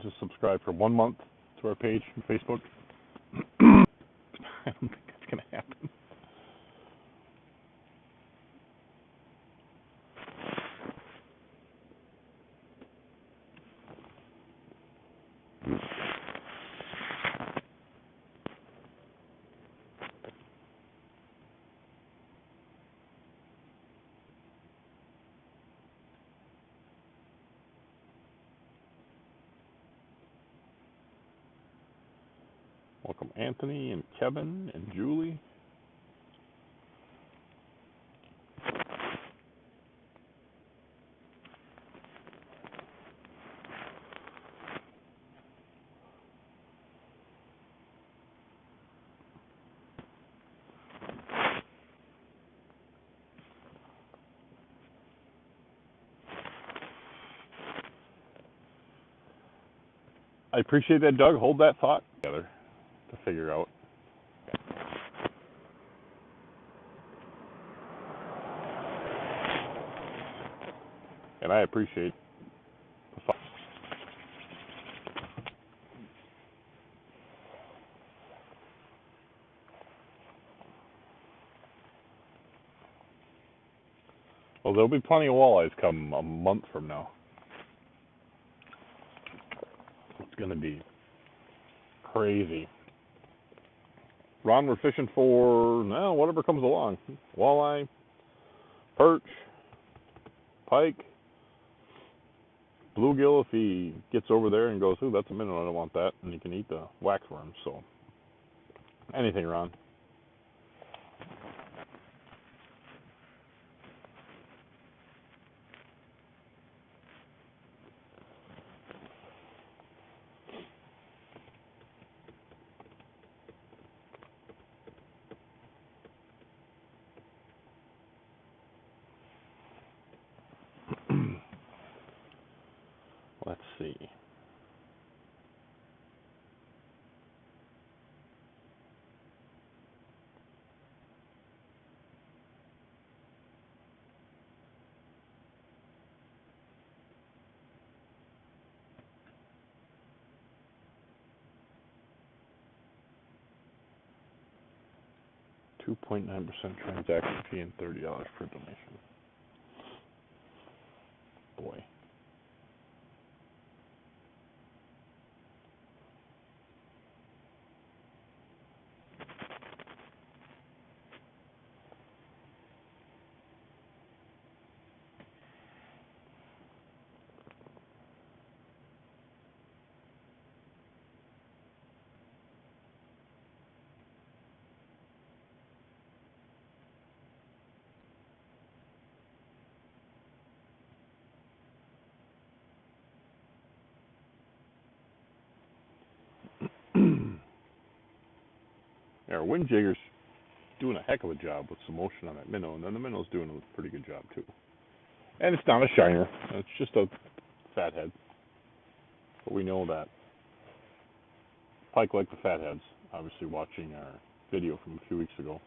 just subscribe for 1 month to our page on Facebook. I don't think that's going to happen. Welcome Anthony and Kevin and Julie. I appreciate that, Doug. Hold that thought together to figure out. And I appreciate the thought. Well, there'll be plenty of walleyes come a month from now. It's going to be crazy. Ron, we're fishing for whatever comes along. Walleye, perch, pike, bluegill if he gets over there and goes, ooh, that's a minnow, I don't want that. And he can eat the waxworm. So anything, Ron. Let's see. $2.9% transaction fee and $30 per donation. Our windjigger's doing a heck of a job with some motion on that minnow, and then the minnow's doing a pretty good job too. And it's not a shiner; it's just a fathead. But we know that pike like the fatheads. Obviously, watching our video from a few weeks ago.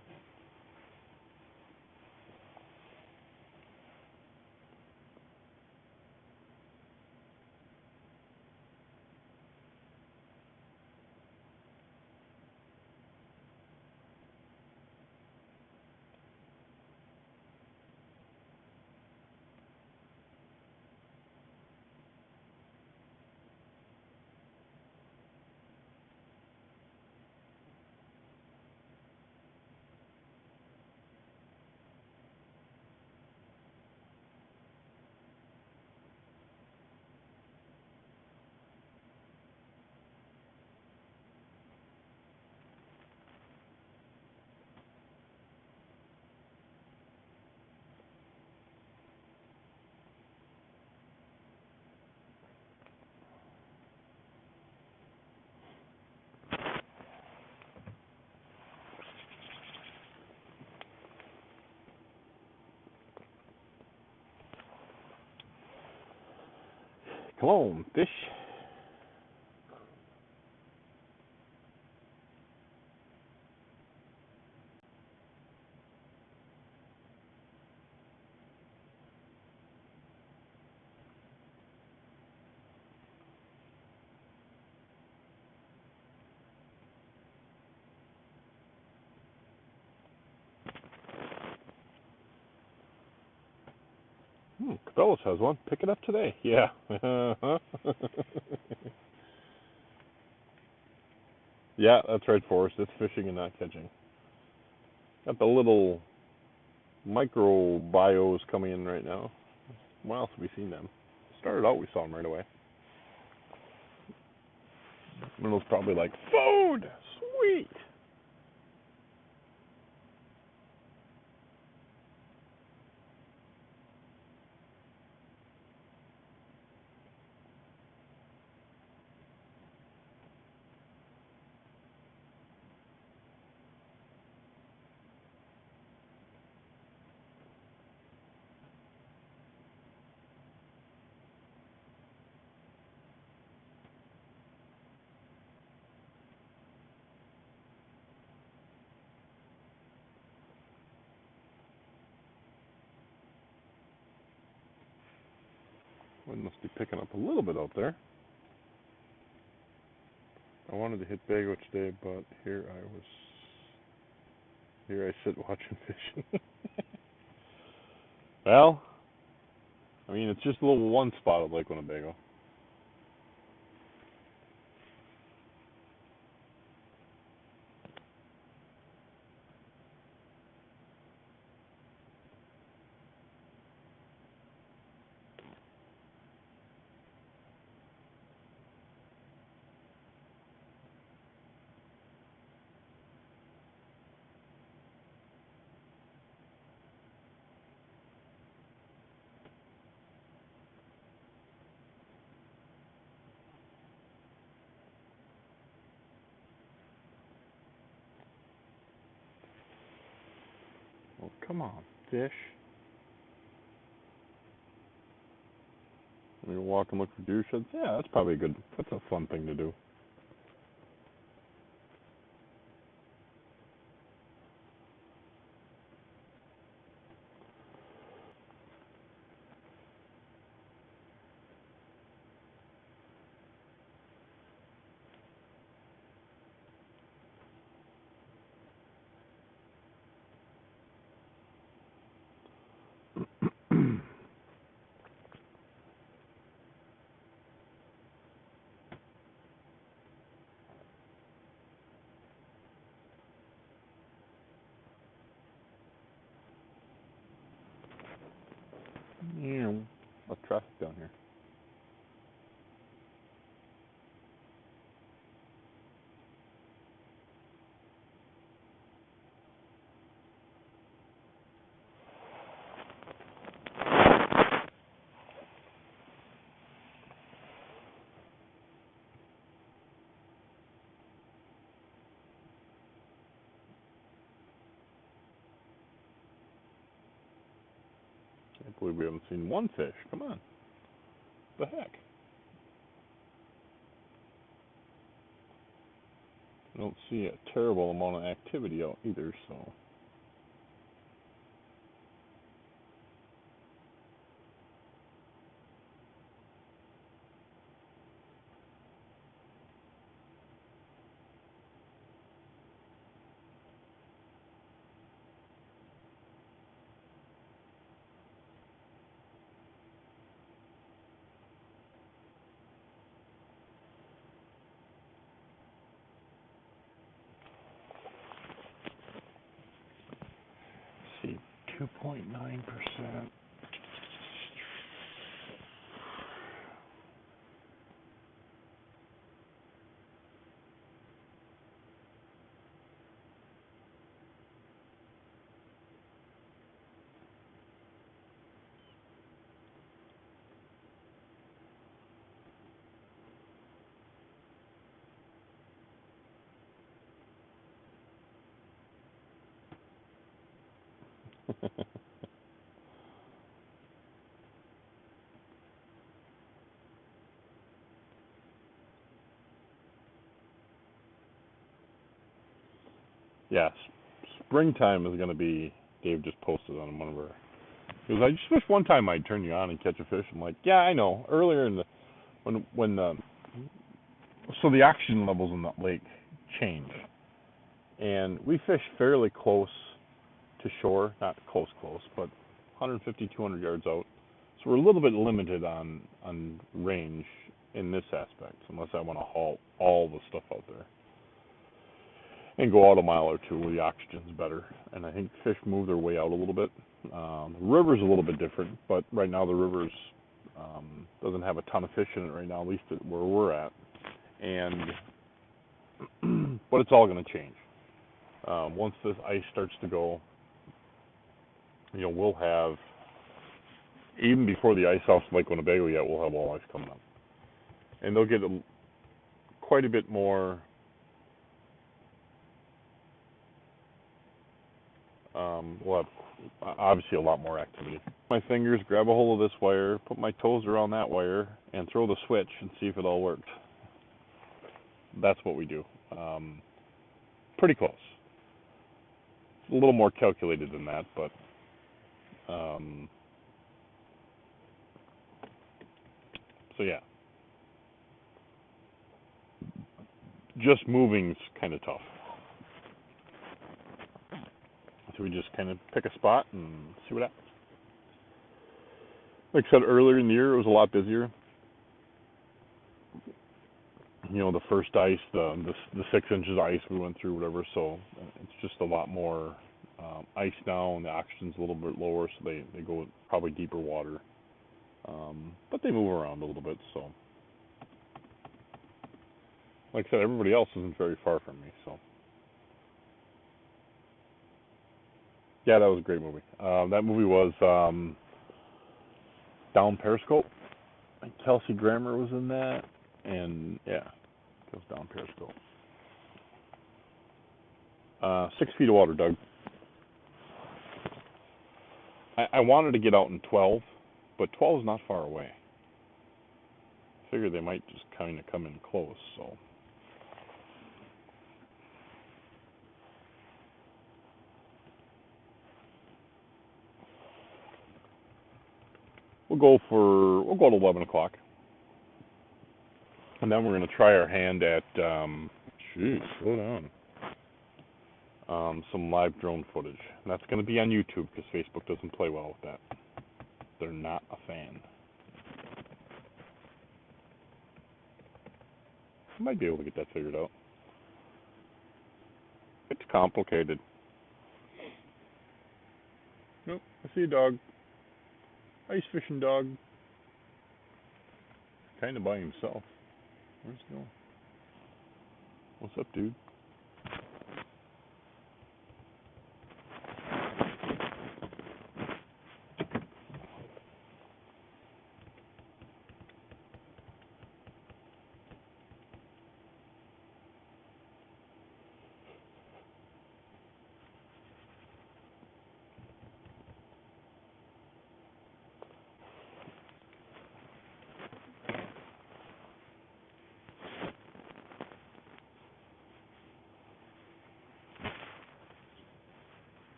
Come on, fish. Cabela's has one. Pick it up today. Yeah. Yeah, that's right, Forrest. It's fishing and not catching. Got the little micro bios coming in right now. When else have we seen them? Started out, we saw them right away. Minnow's probably like, food! Sweet! Wind must be picking up a little bit out there. I wanted to hit Bago today, but here I sit watching fishing. Well, I mean, it's just a little one spot of Lake Winnebago. Well, come on, fish. I mean, walk and look for deer sheds. Yeah, that's probably good. That's a fun thing to do. Can't believe we haven't seen one fish. Come on. The heck? I don't see a terrible amount of activity out either, so. Let's see, 2.9%. Yes, springtime is going to be. Dave just posted on one of our. He goes, I just wish one time I'd turn you on and catch a fish. I'm like, yeah, I know. Earlier in the when so the oxygen levels in that lake change, and we fish fairly close to shore, not close, but 150, 200 yards out. So we're a little bit limited on range in this aspect, unless I want to haul all the stuff out there and go out a mile or two where the oxygen's better. And I think fish move their way out a little bit. The river's a little bit different, but right now the river's doesn't have a ton of fish in it right now, at least at where we're at. And but it's all going to change once this ice starts to go. We'll have, even before the ice off Lake Winnebago yet, we'll have walleyes coming up, and they'll get quite a bit more. We'll have obviously a lot more activity. My fingers, grab a hold of this wire, put my toes around that wire, and throw the switch and see if it all works. That's what we do. Pretty close. It's a little more calculated than that, but so yeah. Just moving's kind of tough. So we just kind of pick a spot and see what happens. Like I said earlier in the year, it was a lot busier. The first ice, the 6 inches of ice we went through, whatever. So it's just a lot more ice now, and the oxygen's a little bit lower, so they go probably deeper water. But they move around a little bit. So, like I said, everybody else isn't very far from me. So, yeah, that was a great movie. That movie was Down Periscope. Kelsey Grammer was in that, and yeah, goes Down Periscope. 6 feet of water, Doug. I wanted to get out in 12, but 12 is not far away. Figure they might just kind of come in close, so. We'll go to 11 o'clock. And then we're going to try our hand at, slow down, some live drone footage. And that's going to be on YouTube because Facebook doesn't play well with that. They're not a fan. I might be able to get that figured out. It's complicated. Nope, I see a dog. Ice fishing dog. Kind of by himself. Where's he going? What's up, dude?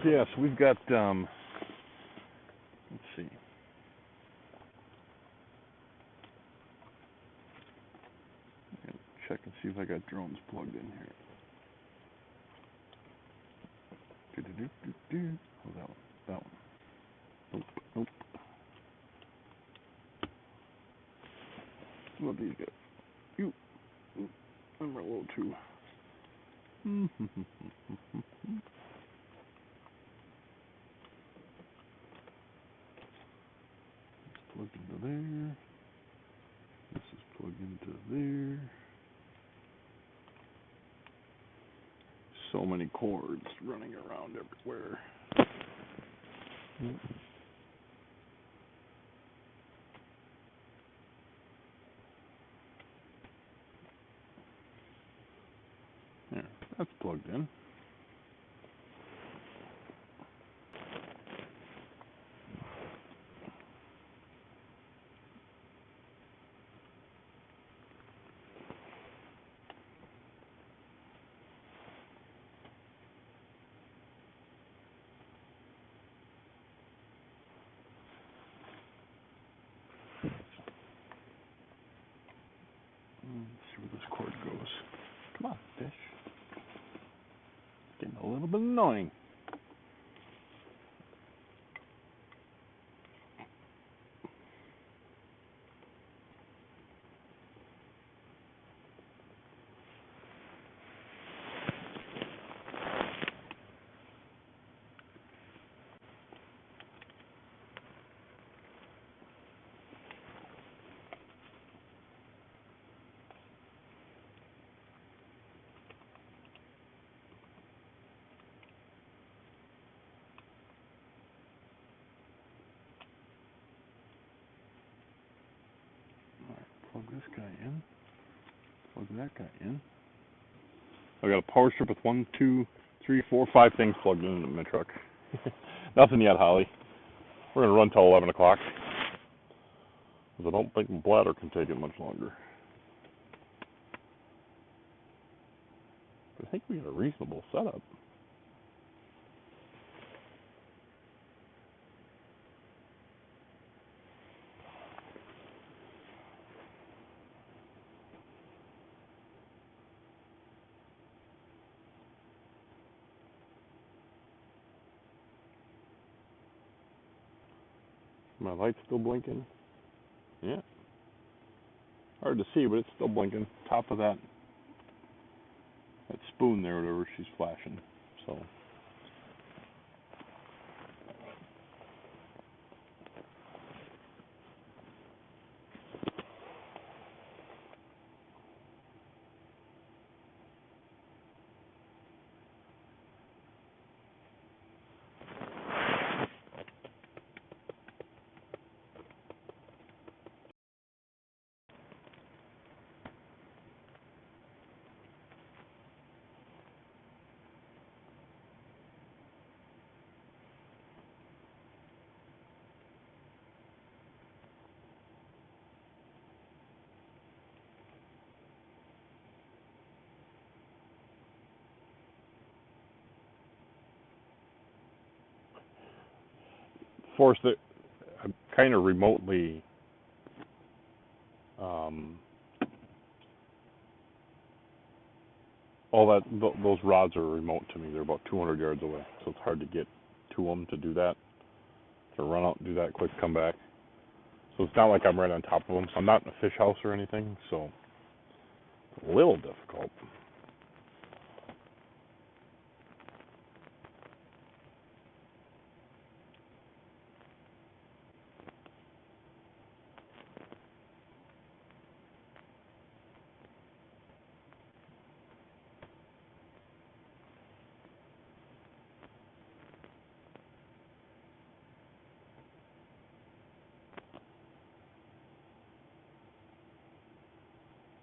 Yes, we've got, let's see. Check and see if I got drones plugged in here. Oh, that one. That one. Nope. Nope. What these guys? You. I'm a little too. Plugged into there. This is plugged into there. So many cords running around everywhere. There, that's plugged in. Let's see where this cord goes. Come on, fish. Getting a little bit annoying. Plug this guy in. Plug that guy in. I got a power strip with 1, 2, 3, 4, 5 things plugged into my truck. Nothing yet, Holly. We're gonna run till 11 o'clock. Because I don't think my bladder can take it much longer. But I think we got a reasonable setup. My light's still blinking. Yeah. Hard to see, but it's still blinking. Top of that spoon there, whatever, she's flashing. So. Force that I'm kind of remotely those rods are remote to me. They're about 200 yards away, so it's hard to get to them to do that, to run out and do that quick, come back. So it's not like I'm right on top of them. I'm not in a fish house or anything, so it's a little difficult.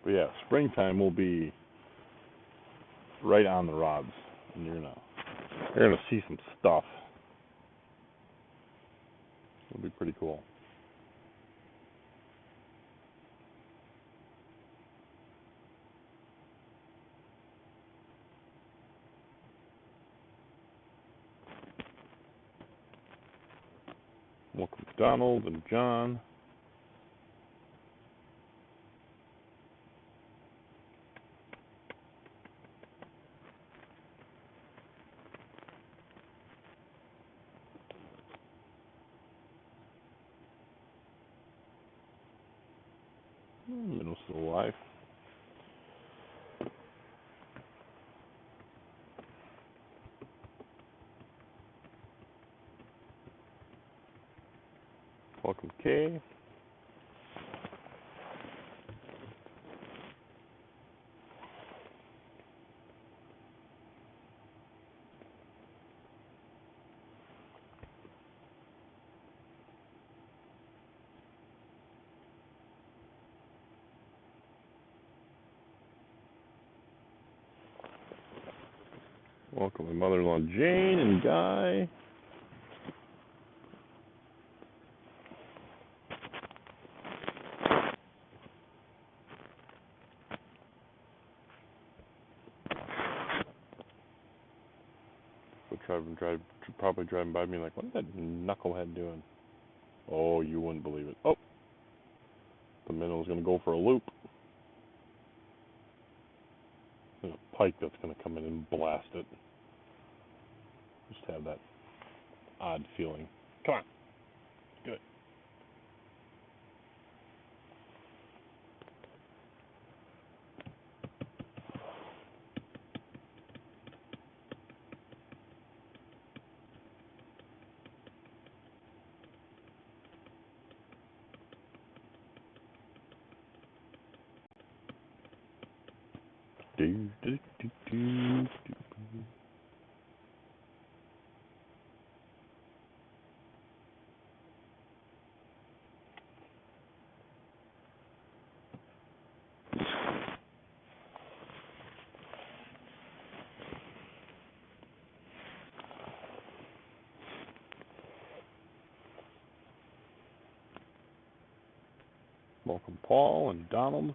But yeah, springtime will be right on the rods, and you're gonna see some stuff. It'll be pretty cool. Donald and John. Middle still alive. Welcome, Kay. Welcome my mother-in-law Jane and Guy. Probably driving by me like, what is that knucklehead doing? Oh, you wouldn't believe it. Oh, the minnow's going to go for a loop. There's a pike that's going to come in and blast it. Just have that odd feeling. Come on, do it. Do, do, do, do, do. Welcome Paul and Donald.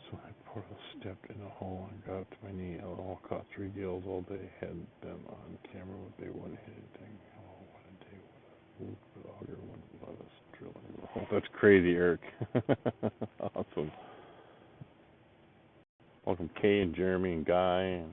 So I portal stepped in a hole and got up to my knee. LOL, caught 3 gills all day. Had them on camera, but they wouldn't hit anything. Oh, what a day. What a week for the auger wouldn't let us drill anymore. Oh, that's crazy, Eric. Awesome. Welcome Kay and Jeremy and Guy. And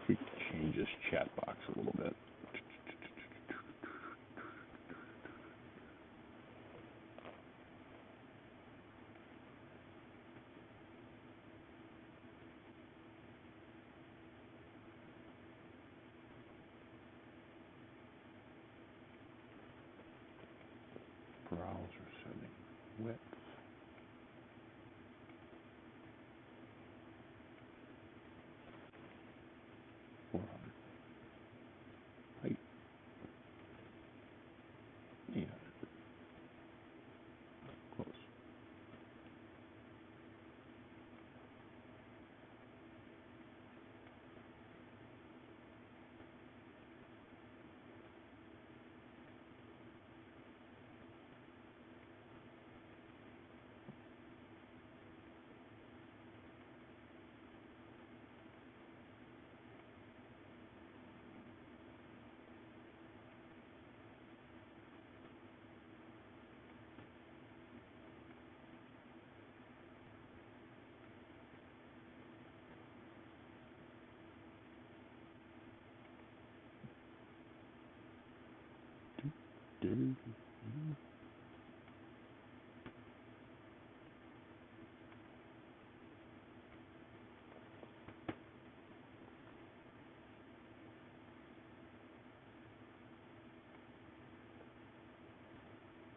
we can change this chat box a little bit. Browser setting. Width. Height. 800. Close.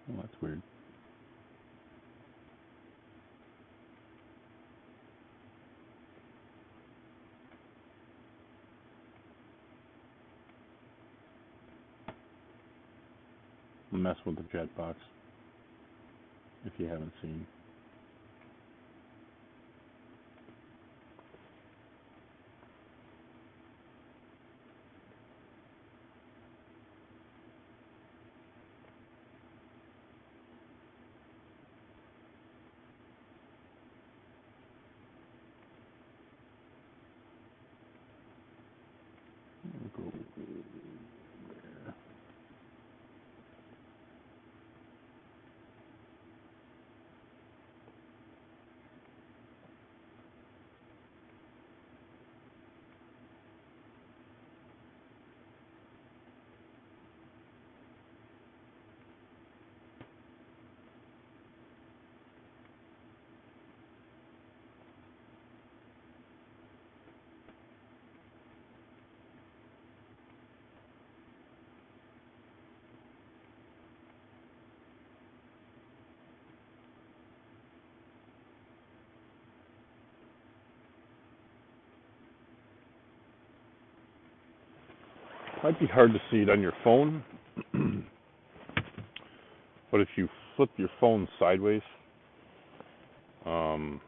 Well, that's weird. I'm messing with the jet box, if you haven't seen. Go there. Might be hard to see it on your phone, but if you flip your phone sideways, you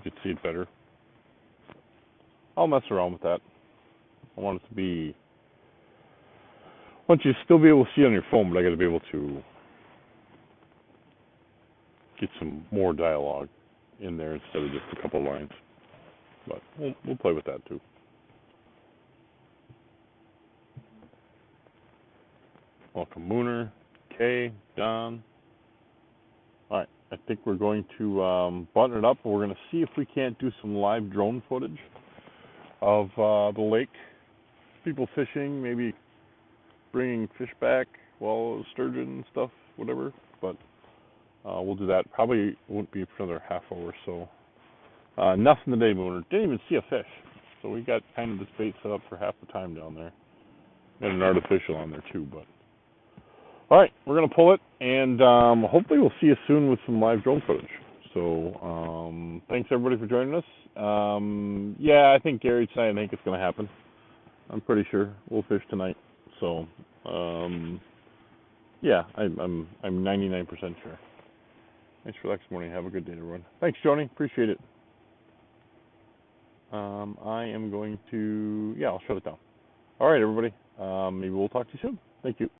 could see it better. I'll mess around with that. I want it to be, I want you to still be able to see it on your phone, but I got to be able to get some more dialogue in there instead of just a couple lines. But we'll play with that too. Welcome, Mooner, Kay, Don. All right, I think we're going to button it up. We're going to see if we can't do some live drone footage of the lake. People fishing, maybe bringing fish back, wallows, sturgeon and stuff, whatever. But we'll do that. Probably won't be for another half hour or so. Nothing today, Mooner. Didn't even see a fish. So we got kind of this bait set up for half the time down there. Got an artificial on there too, but. All right, we're going to pull it, and hopefully we'll see you soon with some live drone footage. So thanks, everybody, for joining us. Yeah, I think Gary tonight, I think it's going to happen. I'm pretty sure we'll fish tonight. So, yeah, I'm 99% sure. Thanks for next morning. Have a good day, everyone. Thanks, Joni. Appreciate it. I am going to, yeah, I'll shut it down. All right, everybody. Maybe we'll talk to you soon. Thank you.